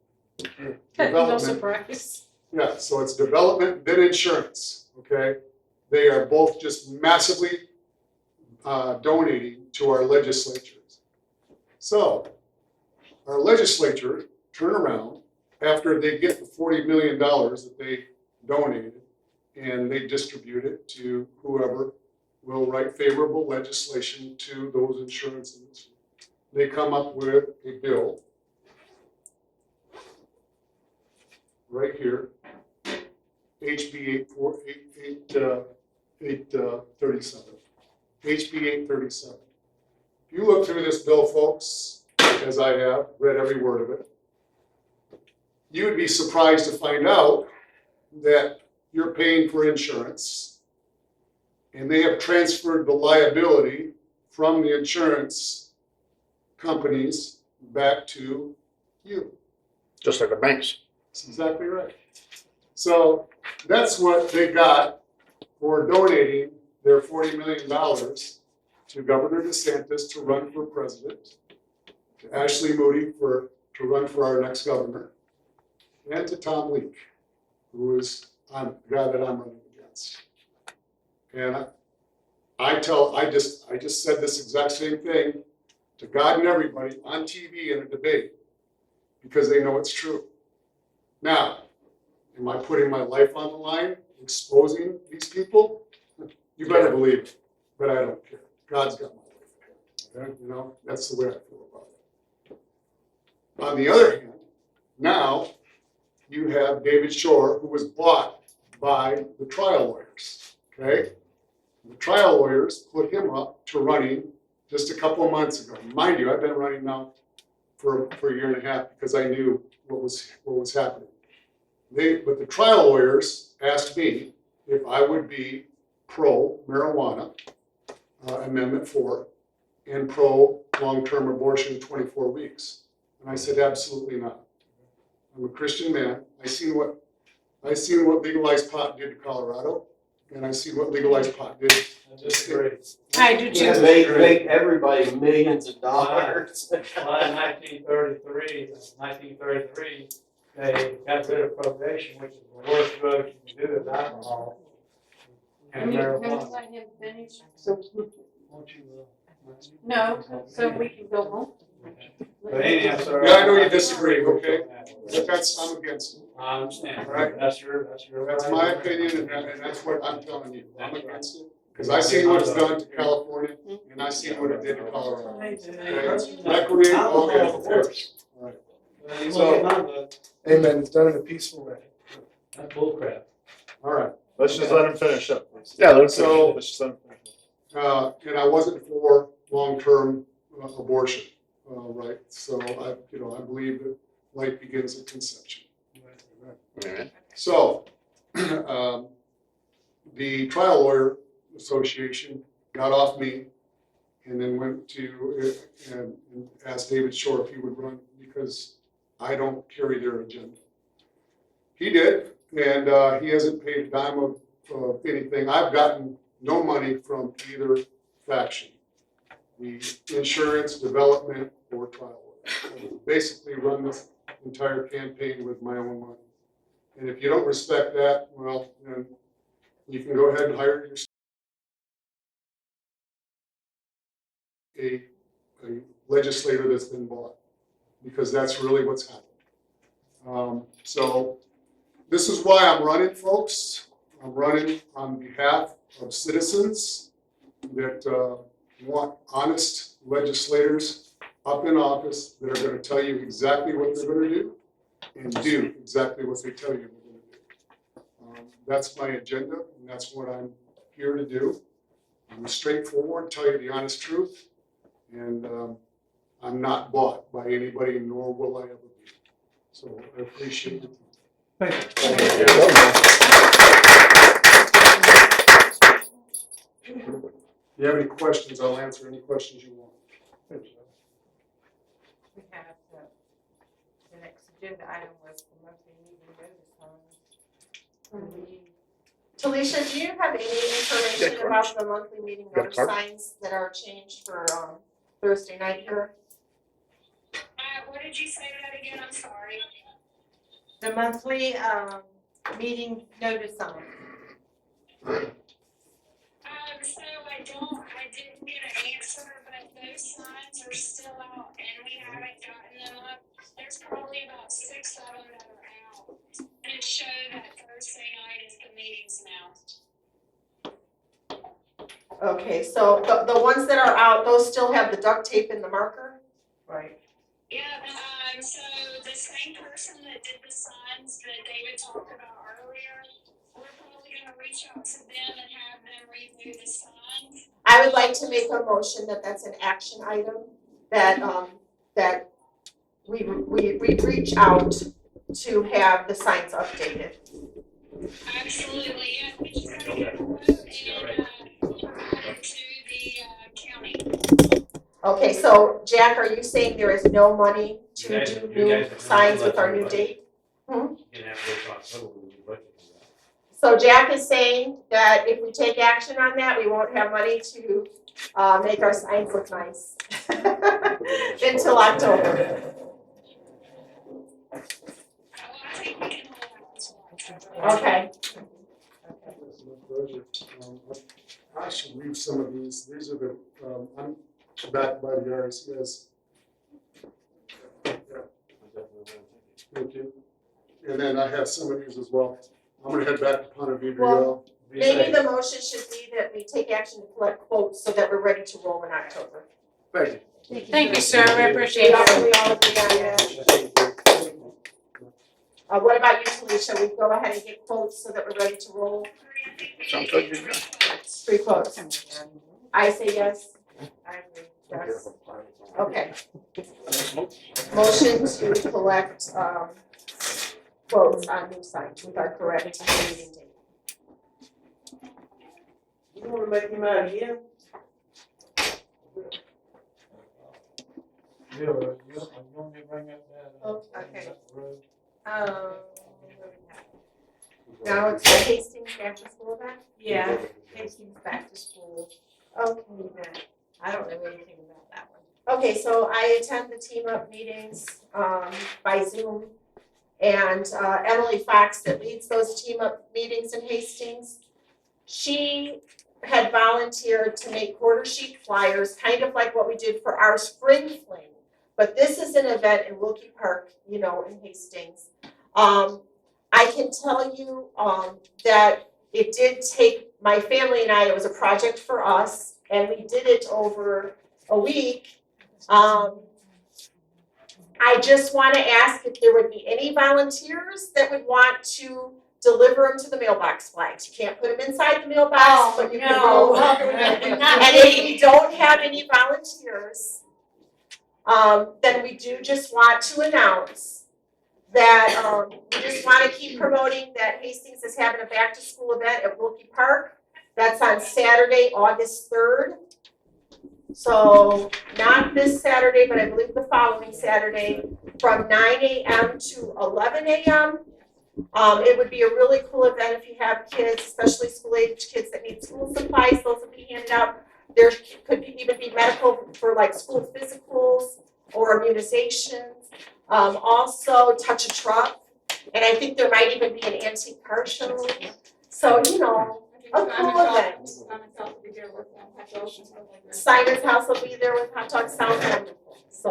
No surprise. Yeah, so it's development, then insurance, okay? They are both just massively donating to our legislatures. So our legislature turn around after they get the $40 million that they donated and they distribute it to whoever will write favorable legislation to those insurance industries. They come up with a bill right here, HB 837. HB 837. If you look through this bill, folks, as I have, read every word of it, you would be surprised to find out that you're paying for insurance and they have transferred the liability from the insurance companies back to you. Just like the banks. That's exactly right. So that's what they got for donating their $40 million to Governor DeSantis to run for president, to Ashley Moody to run for our next governor, and to Tom Leak, who is the guy that I'm running against. And I just said this exact same thing to God and everybody on TV in a debate because they know it's true. Now, am I putting my life on the line, exposing these people? You better believe it, but I don't care. God's got my life. Okay? You know, that's the way I feel about it. On the other hand, now you have David Shore, who was bought by the trial lawyers. Okay? The trial lawyers put him up to running just a couple of months ago. Mind you, I've been running now for a year and a half because I knew what was happening. But the trial lawyers asked me if I would be pro marijuana, Amendment 4, and pro long-term abortion 24 weeks. And I said, absolutely not. I'm a Christian man. I seen what legalized pot did to Colorado, and I see what legalized pot did. I do too. Make everybody millions of dollars. Well, in 1933, they got rid of probation, which is the worst drug you can do with alcohol. And Can you marijuana. let him finish? Won't you, No, so we can go home. But anyhow, sir. Yeah, I know you disagree, okay? But I'm against it. I understand, Right. That's your. That's my opinion, and that's what I'm telling you. I'm against it. Because I seen what it's done to California, and I seen what it did to Colorado. Recreate, oh yeah, of course. All right. So, amen, it's done in a peaceful way. That's bullcrap. All right. Let's just let him finish up. Yeah, let's just let him finish. And I wasn't for long-term abortion, right? So I believe that life begins at conception. So, the trial lawyer association got off me and then went to and asked David Shore if he would run because I don't carry their agenda. He did, and he hasn't paid a dime of anything. I've gotten no money from either faction, the insurance, development, or trial lawyer. I basically run this entire campaign with my own money. And if you don't respect that, well, then you can go ahead and hire your a legislator that's been bought, because that's really what's happened. So this is why I'm running, folks. I'm running on behalf of citizens that want honest legislators up in office that are going to tell you exactly what they're going to do and do exactly what they tell you they're going to do. That's my agenda, and that's what I'm here to do. I'm straightforward, tell you the honest truth, and I'm not bought by anybody, nor will I ever be. So I appreciate it. Thank you. If you have any questions, I'll answer any questions you want. We have the next agenda item was the monthly meeting notice signs. Talisha, do you have any information about the monthly meeting notice signs that are changed for Thursday night here? What did you say that again? I'm sorry. The monthly meeting notice sign. So I didn't get an answer, but those signs are still out and we haven't gotten them up. There's probably about 6 of them that are out. And it showed that Thursday night is the meetings now. Okay, so the ones that are out, those still have the duct tape and the marker? Right. Yeah, so the same person that did the signs that David talked about earlier, we're probably gonna reach out to them and have them redo the signs. I would like to make a motion that that's an action item, that that we reach out to have the signs updated. Absolutely, yeah, we just gotta get a quote and provide it to the county. Okay, so Jack, are you saying there is no money to do new signs with our new date? So Jack is saying that if we take action on that, we won't have money to make our signs look nice until October. Okay. I should read some of these. These are the, I'm backed by the RCS. Thank you. And then I have some of these as well. I'm gonna head back to Ponte Vedra. Well, maybe the motion should be that we take action to collect quotes so that we're ready to roll in October. Thank you. Thank you, sir. We appreciate it. We all agree on that. What about you, Talisha? We go ahead and get quotes so that we're ready to roll. Sounds good. 3 quotes. I say yes. I agree. Yes. Okay. Motion to collect quotes on new signs with our correct meeting date. You wanna make him out again? You want me to bring up that? Okay. that road? Now it's the Hastings back to school event? Yeah, Hastings back to school Okay. event. I don't know anything about that one. Okay, so I attend the team up meetings by Zoom. And Emily Fox that leads those team up meetings in Hastings, she had volunteered to make quarter sheet flyers, kind of like what we did for our spring fling. But this is an event in Wilkie Park, you know, in Hastings. I can tell you that it did take my family and I, it was a project for us, and we did it over a week. I just want to ask if there would be any volunteers that would want to deliver them to the mailbox flags. You can't put them inside the mailbox, but you can roll them up. And if we don't have any volunteers, then we do just want to announce that we just want to keep promoting that Hastings is having a back to school event at Wilkie Park. That's on Saturday, August 3rd. So not this Saturday, but I believe the following Saturday from 9 a.m. to 11 a.m. It would be a really cool event if you have kids, especially school-age kids that need school supplies. Those will be handed out. There could even be medical for like school physicals or immunizations. Also touch a truck. And I think there might even be an antique car show. So, you know, if you A cool event. Simon's House will be there with hot dogs, sounds wonderful. So,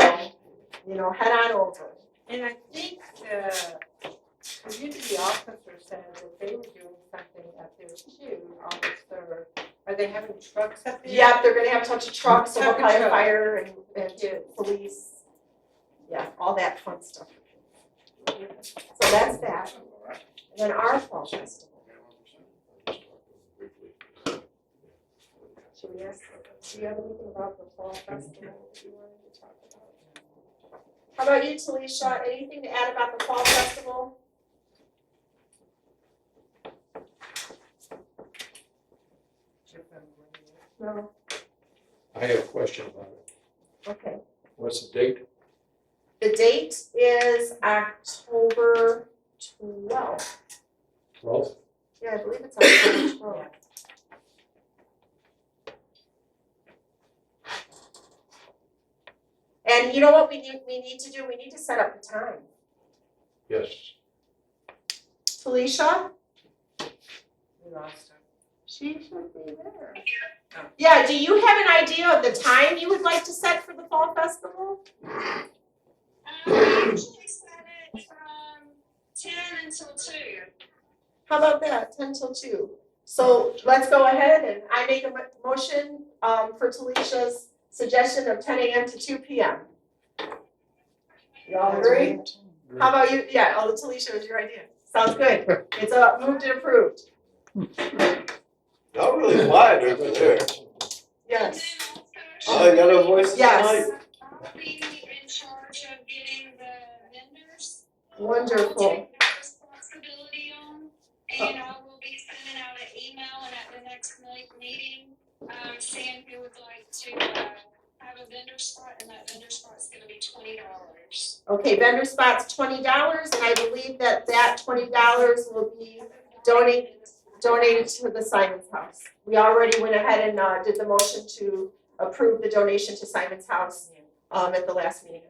you know, head on over. And I think the community officer said that they were doing something up there too, August 3rd. Are they having trucks up there? Yep, they're gonna have a bunch of trucks, so they'll Truck and probably have truck. fire and police. Yeah, all that fun stuff. So that's that. And then our fall festival. Should we ask, do you have anything about the fall festival that you wanted to talk about? How about you, Talisha? Anything to add about the fall festival? No? I have a question about it. Okay. What's the date? The date is October 12th. 12th? Yeah, I believe it's October 12th. And you know what we need to do? We need to set up the time. Yes. Talisha? We lost her. She should be there. Yeah, do you have an idea of the time you would like to set for the fall festival? I usually set it from 10 until 2. How about that, 10 till 2? So let's go ahead and I make a motion for Talisha's suggestion of 10 a.m. to 2 p.m. Y'all agree? How about you? Yeah, oh, Talisha was your idea. Sounds good. It's moved and approved. Y'all really quiet over there. Yes. I got no voice Yes. tonight. I'll be in charge of getting the vendors. Wonderful. I'll take that responsibility on, and I will be sending out an email and at the next meeting, seeing who would like to have a vendor spot, and that vendor spot's gonna be $20. Okay, vendor spot's $20, and I believe that $20 will be donated to the Simon's House. We already went ahead and did the motion to approve the donation to Simon's House at the last meeting.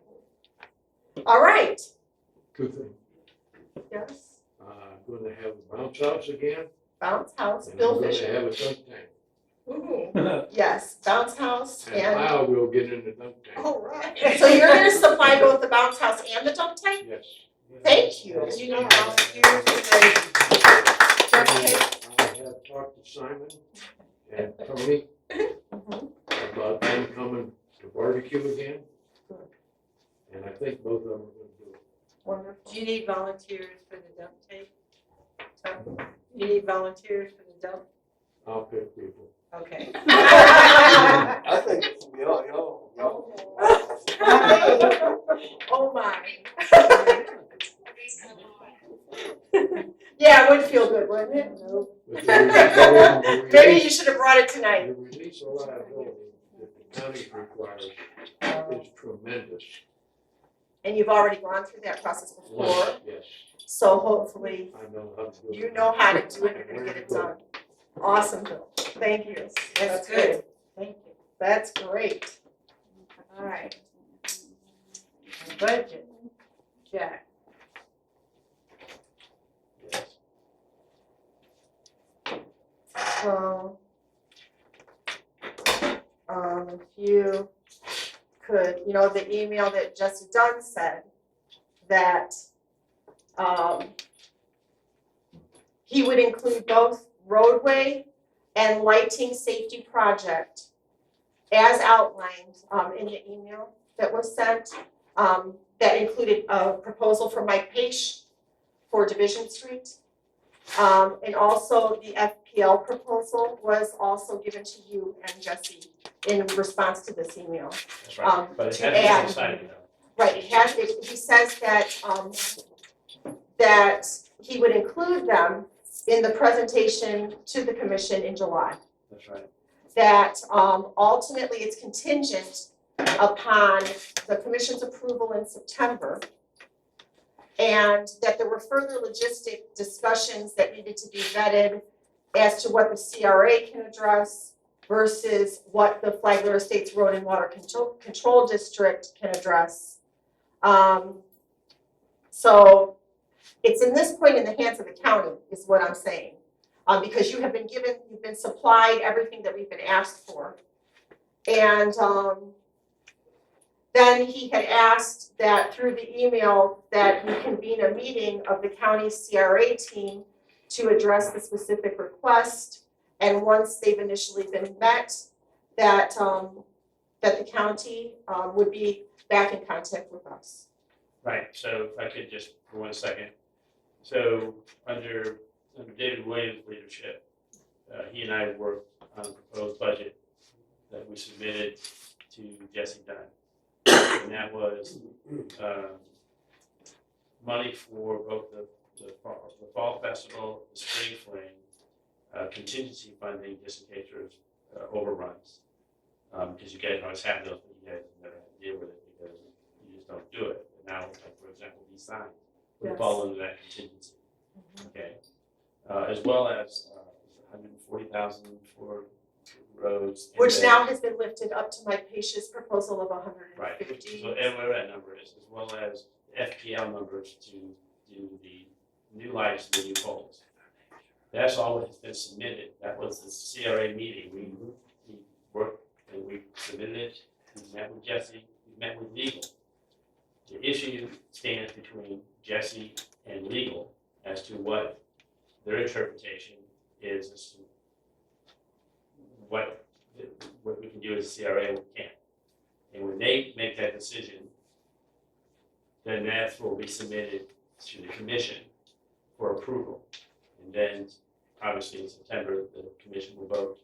All right. Good thing. Yes. Going to have a bounce house again. Bounce House, And Bill I'm going to Fisher. have a dunk tank. Mhm. Yes, Bounce House And and, I will get in the dunk tank. all right. So you're gonna supply both the Bounce House and the dunk tank? Yes. Thank you. You need volunteers for I have talked to Simon and Tony about them coming to barbecue again. And I think both of them are going to do it. Wonderful. Do you need volunteers for the dump tape? You need volunteers for the dump? I'll pick people. Okay. I think it's y'all. Oh my. Yeah, it would feel good, wouldn't it? But the Maybe you should have brought it tonight. The release of liability that the county requires is tremendous. And you've already gone through that process before, Yes, so hopefully I know how to do it. you know how to do it, you're gonna get it done. Awesome, Bill. Thank you. That's good. Thank you. That's great. All right. Budget. Jack. So, if you could, you know, the email that Jesse Dunn said that, he would include both roadway and lighting safety project as outlined, in the email that was sent. That included a proposal from Mike Page for Division Street. And also the FPL proposal was also given to you and Jesse in response to this email. That's right. But it to hasn't been add- decided though. Right, he says that, that he would include them in the presentation to the commission in July. That's right. That, ultimately it's contingent upon the commission's approval in September. And that there were further logistic discussions that needed to be vetted as to what the CRA can address versus what the Flagler Estates Road and Water Control District can address. So it's in this point in the hands of the county is what I'm saying. because you've been supplied everything that we've been asked for. And then he had asked that through the email that we convene a meeting of the county CRA team to address the specific request. And once they've initially been met, that the county would be back in contact with us. Right, so if I could just for 1 second. So under David Williams' leadership, he and I worked on a proposed budget that we submitted to Jesse Dunn. And that was money for both the fall festival, the spring fling, contingency funding just in case there's overruns. Because you guys know what's happening, you guys never have to deal with it because you just don't do it. But now, like, for example, these signs would fall under that contingency. Okay. As well as 140,000 for roads. Which now has been lifted up to Mike Pace's proposal of 150. Right, so and whatever that number is, as well as FPL numbers to do the new lights and the new poles. That's all that has been submitted. That was the CRA meeting. We worked and we submitted it. We met with Jesse. We met with legal. The issue stands between Jesse and legal as to what their interpretation is as to what we can do as CRA and what we can't. And when they make that decision, then that will be submitted to the commission for approval. And then, obviously, in September, the commission will vote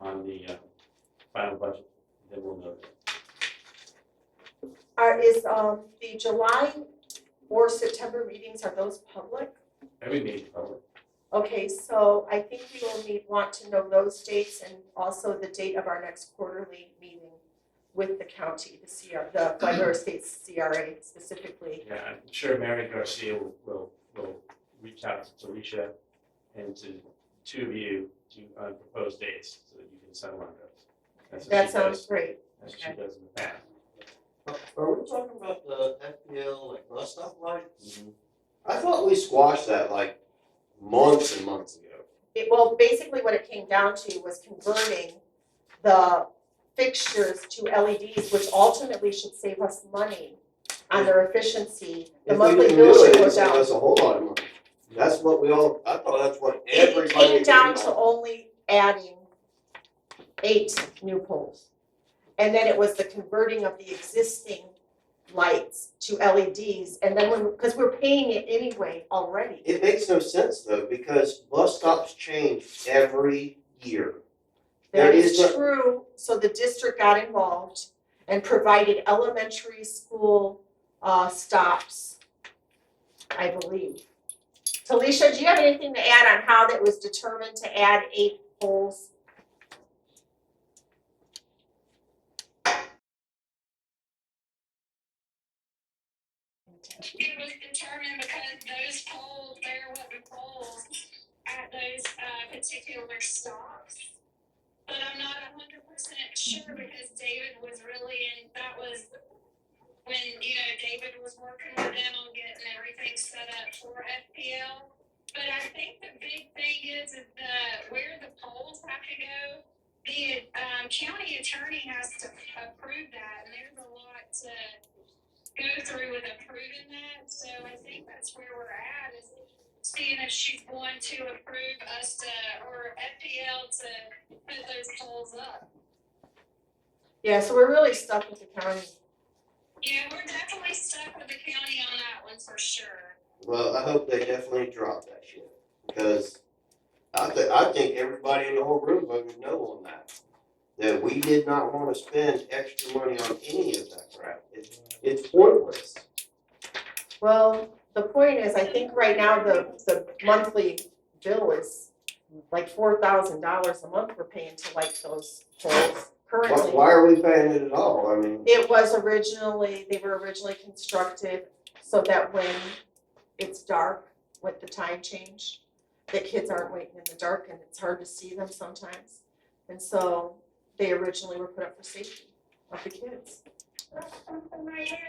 on the final budget. Then we'll know that. Is the July or September meetings, are those public? Every meeting is public. Okay, so I think we will want to know those dates and also the date of our next quarterly meeting with the county, the Flagler Estates CRA specifically. Yeah, I'm sure Mary Garcia will reach out to Talisha and to two of you to propose dates so that you can settle on those. That sounds great. That's what she does in the past. Are we talking about the FPL, like bus stop lights? I thought we squashed that like months and months ago. Well, basically what it came down to was converting the fixtures to LEDs, which ultimately should save us money on their efficiency. The monthly bill should go down. That's a whole lot of money. That's what I thought that's what everybody. It came down to only adding 8 new poles. And then it was the converting of the existing lights to LEDs, and then because we're paying it anyway already. It makes no sense though, because bus stops change every year. That is true, so the district got involved and provided elementary school stops, I believe. Talisha, do you have anything to add on how that was determined to add 8 poles? It was determined because those poles, there wasn't poles at those particular stops. But I'm not 100% sure because David was really that was when, David was working with them on getting everything set up for FPL. But I think the big thing is where the poles have to go, the county attorney has to approve that, and there's a lot to go through with approving that. So I think that's where we're at, is seeing if she's going to approve us or FPL to put those poles up. Yeah, so we're really stuck with the county. Yeah, we're definitely stuck with the county on that one for sure. Well, I hope they definitely drop that shit, because I think everybody in the whole room voted no on that. That we did not want to spend extra money on any of that crap. It's pointless. Well, the point is, I think right now the monthly bill is like $4,000 a month we're paying to light those poles currently. Why are we paying it at all? I mean, they were originally constructed so that when it's dark with the time change, the kids aren't waiting in the dark and it's hard to see them sometimes. And so they originally were put up for safety of the kids.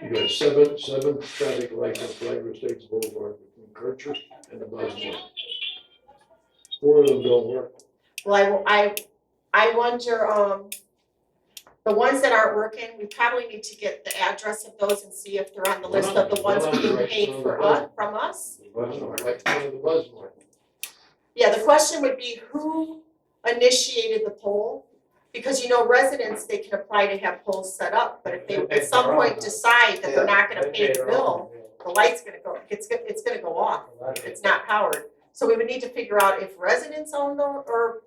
You got seven traffic lights on Flagler Estates Boulevard between Kircher and the Boswell. 4 of them don't work. Well, I wonder, the ones that aren't working, we probably need to get the address of those and see if they're on the list of the ones being paid from us. Like one of the Buzzmore. Yeah, the question would be who initiated the poll? Because residents, they can apply to have polls set up, but if they at some point decide that they're not gonna pay the bill, the light's gonna go, it's gonna go off if it's not powered. So we would need to figure out if residents own them or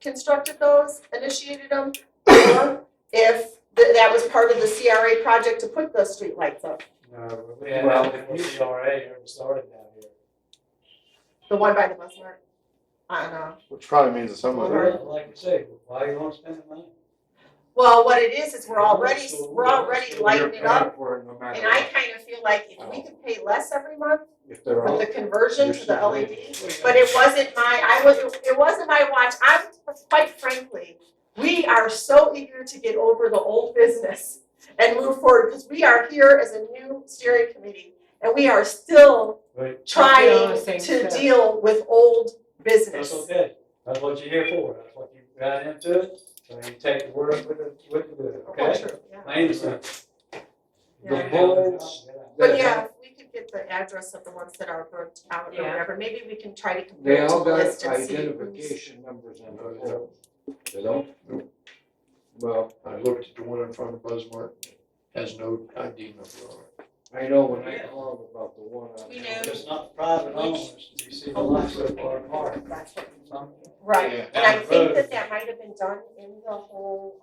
constructed those, initiated them, or if that was part of the CRA project to put the street lights up. No, we had that before CRA ever started down here. The one by the bus mart. I don't know. Which probably means that someone. Well, like you say, why you wanna spend the money? Well, what it is we're already lighting it up, No matter and I what. kind of feel like if we could pay less every month If they're with on. the conversion to the LED, but it wasn't my watch. Quite frankly, we are so eager to get over the old business and move forward, because we are here as a new steering committee, and we are still But trying to deal with old that's business. okay, that's what you're here for, that's what you got into it, so you take the word with the good, okay? True, yeah. Plain and simple. The polls. But yeah, if we could get the address of the ones that are burnt out or Yeah. whatever, maybe we can try to They compare it to all the got list and see who's. identification numbers on those polls. They don't? Well, I looked at the one in front of Buzzmart, has no ID number on it. I know when I called about the one on. We know. It's not private owners, you see the lights so far apart. Some- Right, Yeah, and I down the think road. that might have been done in the whole,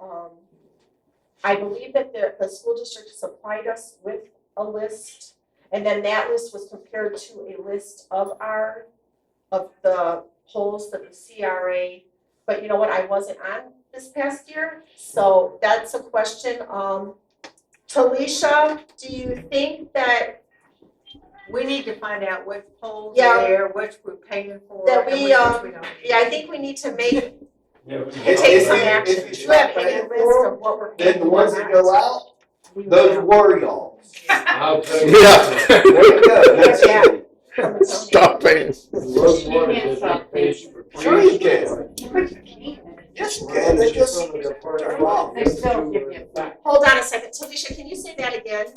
I believe that the school district supplied us with a list, and then that list was compared to a list of the polls that the CRA, but you know what, I wasn't on this past year, so that's a question, Talisha, do you think that We need to find out which polls Yeah. are there, which we're paying for, That and we, which we don't. yeah, I think we need to make, Yeah, we If take you- some if action. you Do you have stop any paying list for of what we're them, then the ones that go out, those were y'all. I'll tell you. Yeah. There you go, that's Yeah. easy. Stop paying. Road warrant is not paid for. Sure you can. Yes, you can, they just Some of their part- turn them off. They still give you back. hold on a second, Talisha, can you say that again?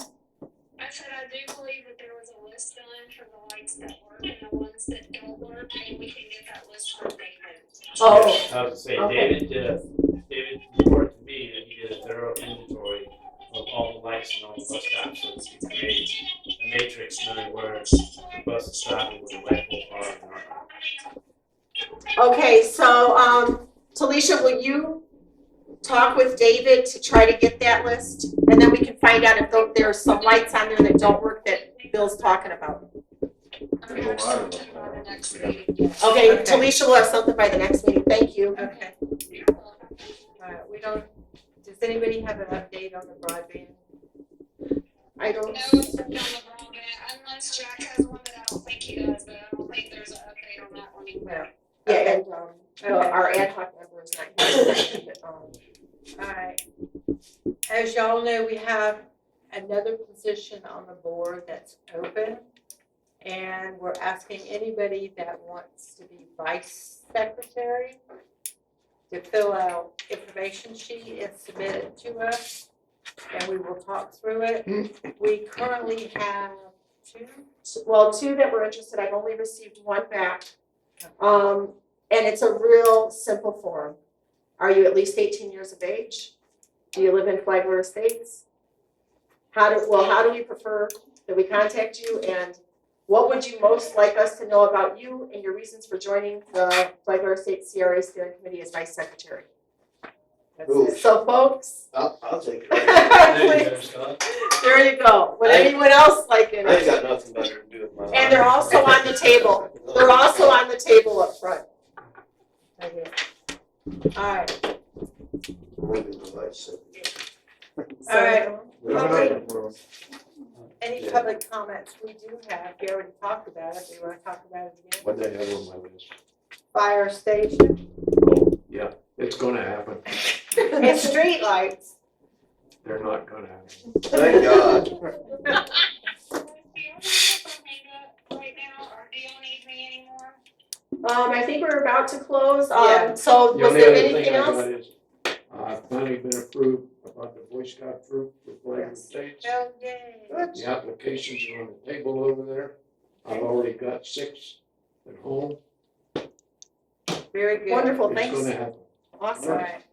I said I do believe that there was a list done for the lights that work and the ones that don't work, and we can get that list from David. Oh, I would say Okay. David reported to me that he did a thorough inventory of all the lights and all the bus stops, so he made a matrix knowing where the bus is stopping, where the light poles are and aren't. okay, so, Talisha, will you talk with David to try to get that list? And then we can find out if there's some lights on there that don't work that Bill's talking about. I'm gonna have something by the next meeting. Okay, Okay. Talisha will have something by the next meeting, thank you. Okay, does anybody have an update on the broadband? I don't, No, except on the broadband, unless Jack has one that I don't think he does, but I don't think there's an update on that one either. yeah, and, our ad hoc member is not here. Alright. As y'all know, we have another position on the board that's open. And we're asking anybody that wants to be vice secretary to fill out information sheet and submit it to us. And we will talk through it. We currently have two. Two that were interested, I've only received one back. And it's a real simple form. Are you at least 18 years of age? Do you live in Flagler Estates? How do we prefer that we contact you, and what would you most like us to know about you and your reasons for joining the Flagler Estates CRA Steering Committee as Vice Secretary? That's Ooh. it. So folks, I'll take it. There you go, please, Scott. there you go. Would anyone else like it? I ain't got nothing better to do with my life. And they're also on the table. They're also on the table up front. Right here. Alright, alright. Any public comments? We do have, we already talked about it. We want to talk about it again. What they have on my list. Fire station Oh, yeah, it's gonna happen. and streetlights. They're not gonna happen. Thank God. Do y'all need for makeup right now, or do y'all need me anymore? I think we're about about to close. Yeah. So The was only there other anything thing I else? got is, I've finally been approved about the Boy Scout troop with Flagler Yes. States. Oh, yay. Good. The applications are on the table over there. I've already got 6 at home. Very good. Wonderful, It's thanks. gonna happen. Awesome. Right.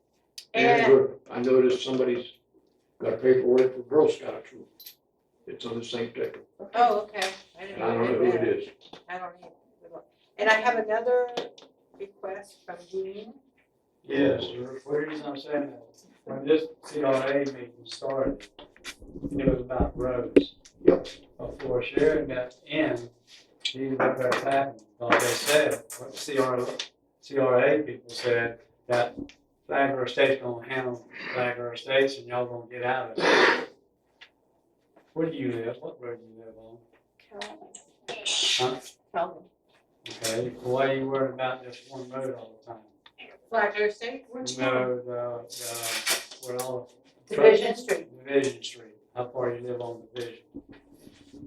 And I noticed somebody's got paperwork for Girl Scout troop. It's on the same ticket. Oh, okay. I And didn't I don't know know who that. it is. I don't either. And I have another request from Dean. Yes, the reason I'm saying that, when this CRA meeting started, it was about roads. Yep. Before Sharon got in, he looked at that happened, because they said, what the CRA people said, that Flagler Estate's gonna handle Flagler Estates and y'all gonna get out of it. Where do you live? What road do you live on? Huh? Calvin. Okay, why are you worried about just one road all the time? Flagler State, which one? No, where all. Division Street. Division Street, how far you live on Division?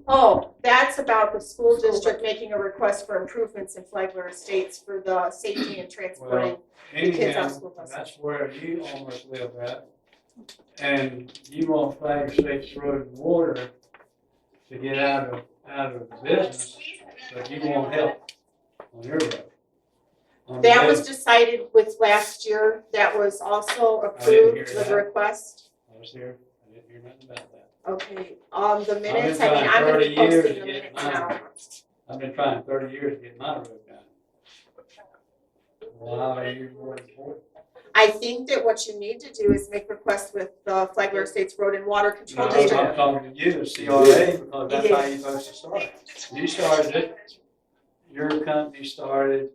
Oh, that's about the school district making a request for improvements in Flagler Estates for the safety and transporting. The kids on Anyhow, school buses. that's where you almost live at. And you want Flagler States Road and Water to get out of the business, but you want help on your road. On That the was business. decided with last year. That was also I didn't hear approved with that. request. I was here, I didn't hear nothing about that. Okay, the minutes, been I mean, trying I'm gonna 30 be years posting to the get minutes mine. now. I've been trying 30 years to get my road done. Wow, are you more important? I think that what you need to do is make requests with the Flagler Estates Road and Water No, Control I'm District. talking to you, the CRA, because that's how you're supposed to start. You started it, your company started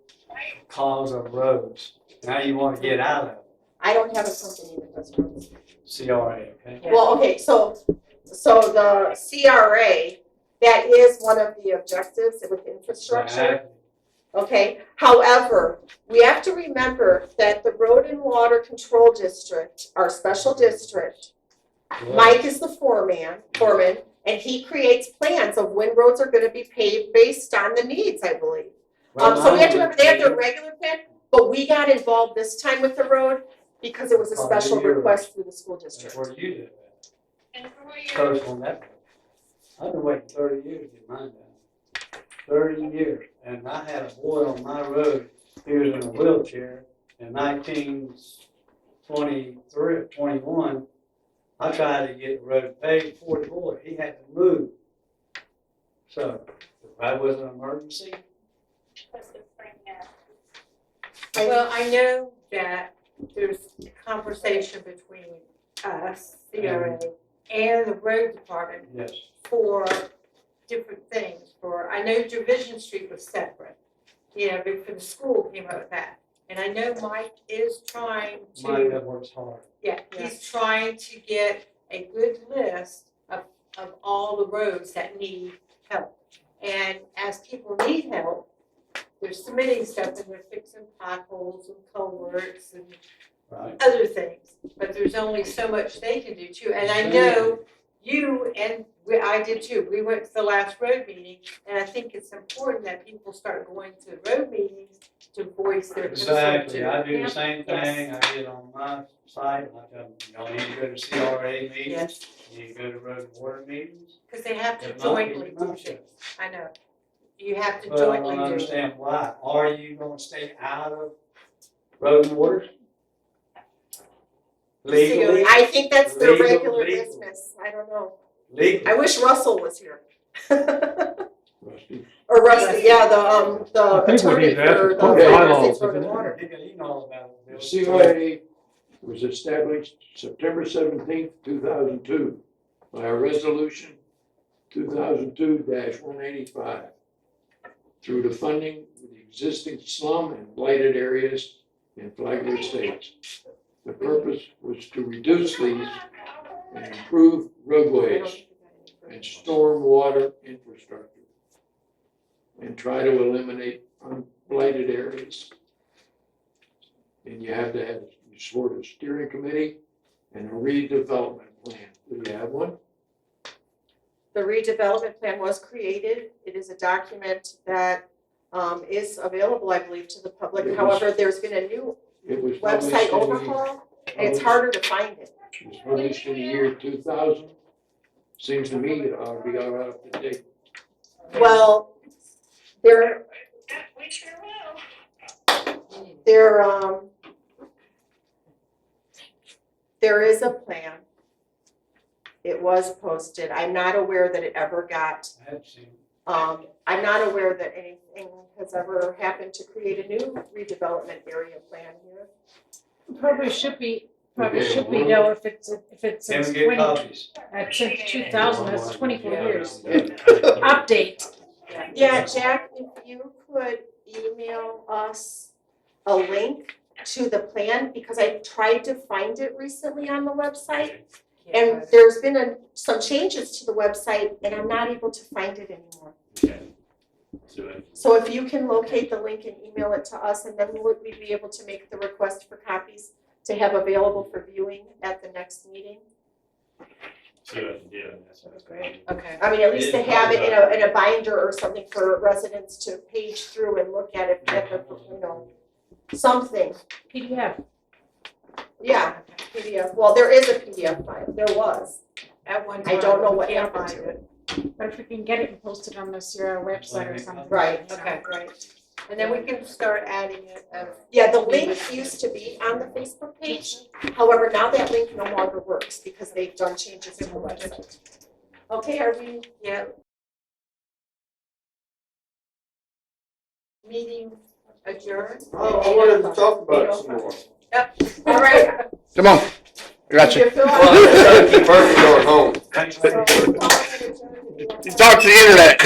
because of roads. Now you want to get out of it, I don't have a company that does roads. CRA, okay? Well, okay, so the CRA, that is one of the objectives with infrastructure. Exactly. Okay, however, we have to remember that the Road and Water Control District, our special district, Mike is the foreman, and he creates plans of when roads are gonna be paved based on the needs, I believe. So we have to remember, they have their regular plan, but we got involved this time with the road because it was a special request through the school That's district. where you live And for at. your, Close on that. I've been waiting 30 years to get mine done. 30 years, and I had a boy on my road, he was in a wheelchair in 1923, 21. I tried to get the road paved for the boy, he had to move. So, if I was an emergency, Well, I know that there's a conversation between us, CRA, and the road department yes. for different things. I know Division Street was separate, but for the school came up with that. And I know Mike is trying Mike to, that works hard. he's trying to get a good list of all the roads that need help. And as people need help, they're submitting stuff and they're fixing potholes and culverts and Right. other things. But there's only so much they can do too. And I know you and I did too. We went to the last road meeting, and I think it's important that people start going to road meetings to voice their concern Exactly, too. I do the same Yes. thing, I get on my site, I tell them, y'all need to go to CRA meetings, Yes, you need to go to road and water meetings. because they have to If not, jointly keep do them things. I know. You have to But I jointly don't do it. understand why, are you gonna stay out of road and water? Legally, I think that's their Legal, regular legal. business, I don't know. legally. I wish Russell was here. Rusty. Or Rusty, yeah, the I think what attorney he's asking for the for Flagler bylaws, States Road and isn't it? Water. He know all about it. The CRA was established September 17th, 2002 by a resolution 2002-185 through the funding of the existing slum and blighted areas in Flagler Estates. The purpose was to reduce these and improve roadways and storm water infrastructure and try to eliminate unblighted areas. And you have to have, you sort of steering committee and a redevelopment plan. Do you have one? The redevelopment plan was created. It is a document that is available, I believe, to the public. It was- However, there's been a new It was website published in the- overhaul, and it's harder to find it. It was published in the year 2000. Seems to me it ought to be all right up to date. Well, there, We sure will. there is a plan. It was posted. I'm not aware that it ever got, I had seen. I'm not aware that anything has ever happened to create a new redevelopment area plan here. Probably should be though, if it's Can since we get 20, copies? since 2000, that's 24 years. Yeah. Update. Yeah, Jack, if you could email us a link to the plan, because I tried to find it recently on the website. And there's been some changes to the website, and I'm not able to find it anymore. Okay. Do it. So if you can locate the link and email it to us, and then we'd be able to make the request for copies to have available for viewing at the next meeting. See what I can do, and that's what I was great. Okay. I mean, at least to have it in a binder or something for residents to page through and look at it, something. PDF. Yeah, PDF. Well, there is a PDF file. There was. At one time. I don't know what we can't happened find to it. But if we can get it and post it on the CRA website or something. Right. Okay, great. And then we can start adding it. Yeah, the link used to be on the Facebook page. However, now that link no longer works because they've done changes to the website. Okay, are we? Yeah. Meeting adjourned. Oh, I wanted to talk about it some more. All right. Come on, I got you. Well, I gotta keep Murphy going home. Talk to the internet.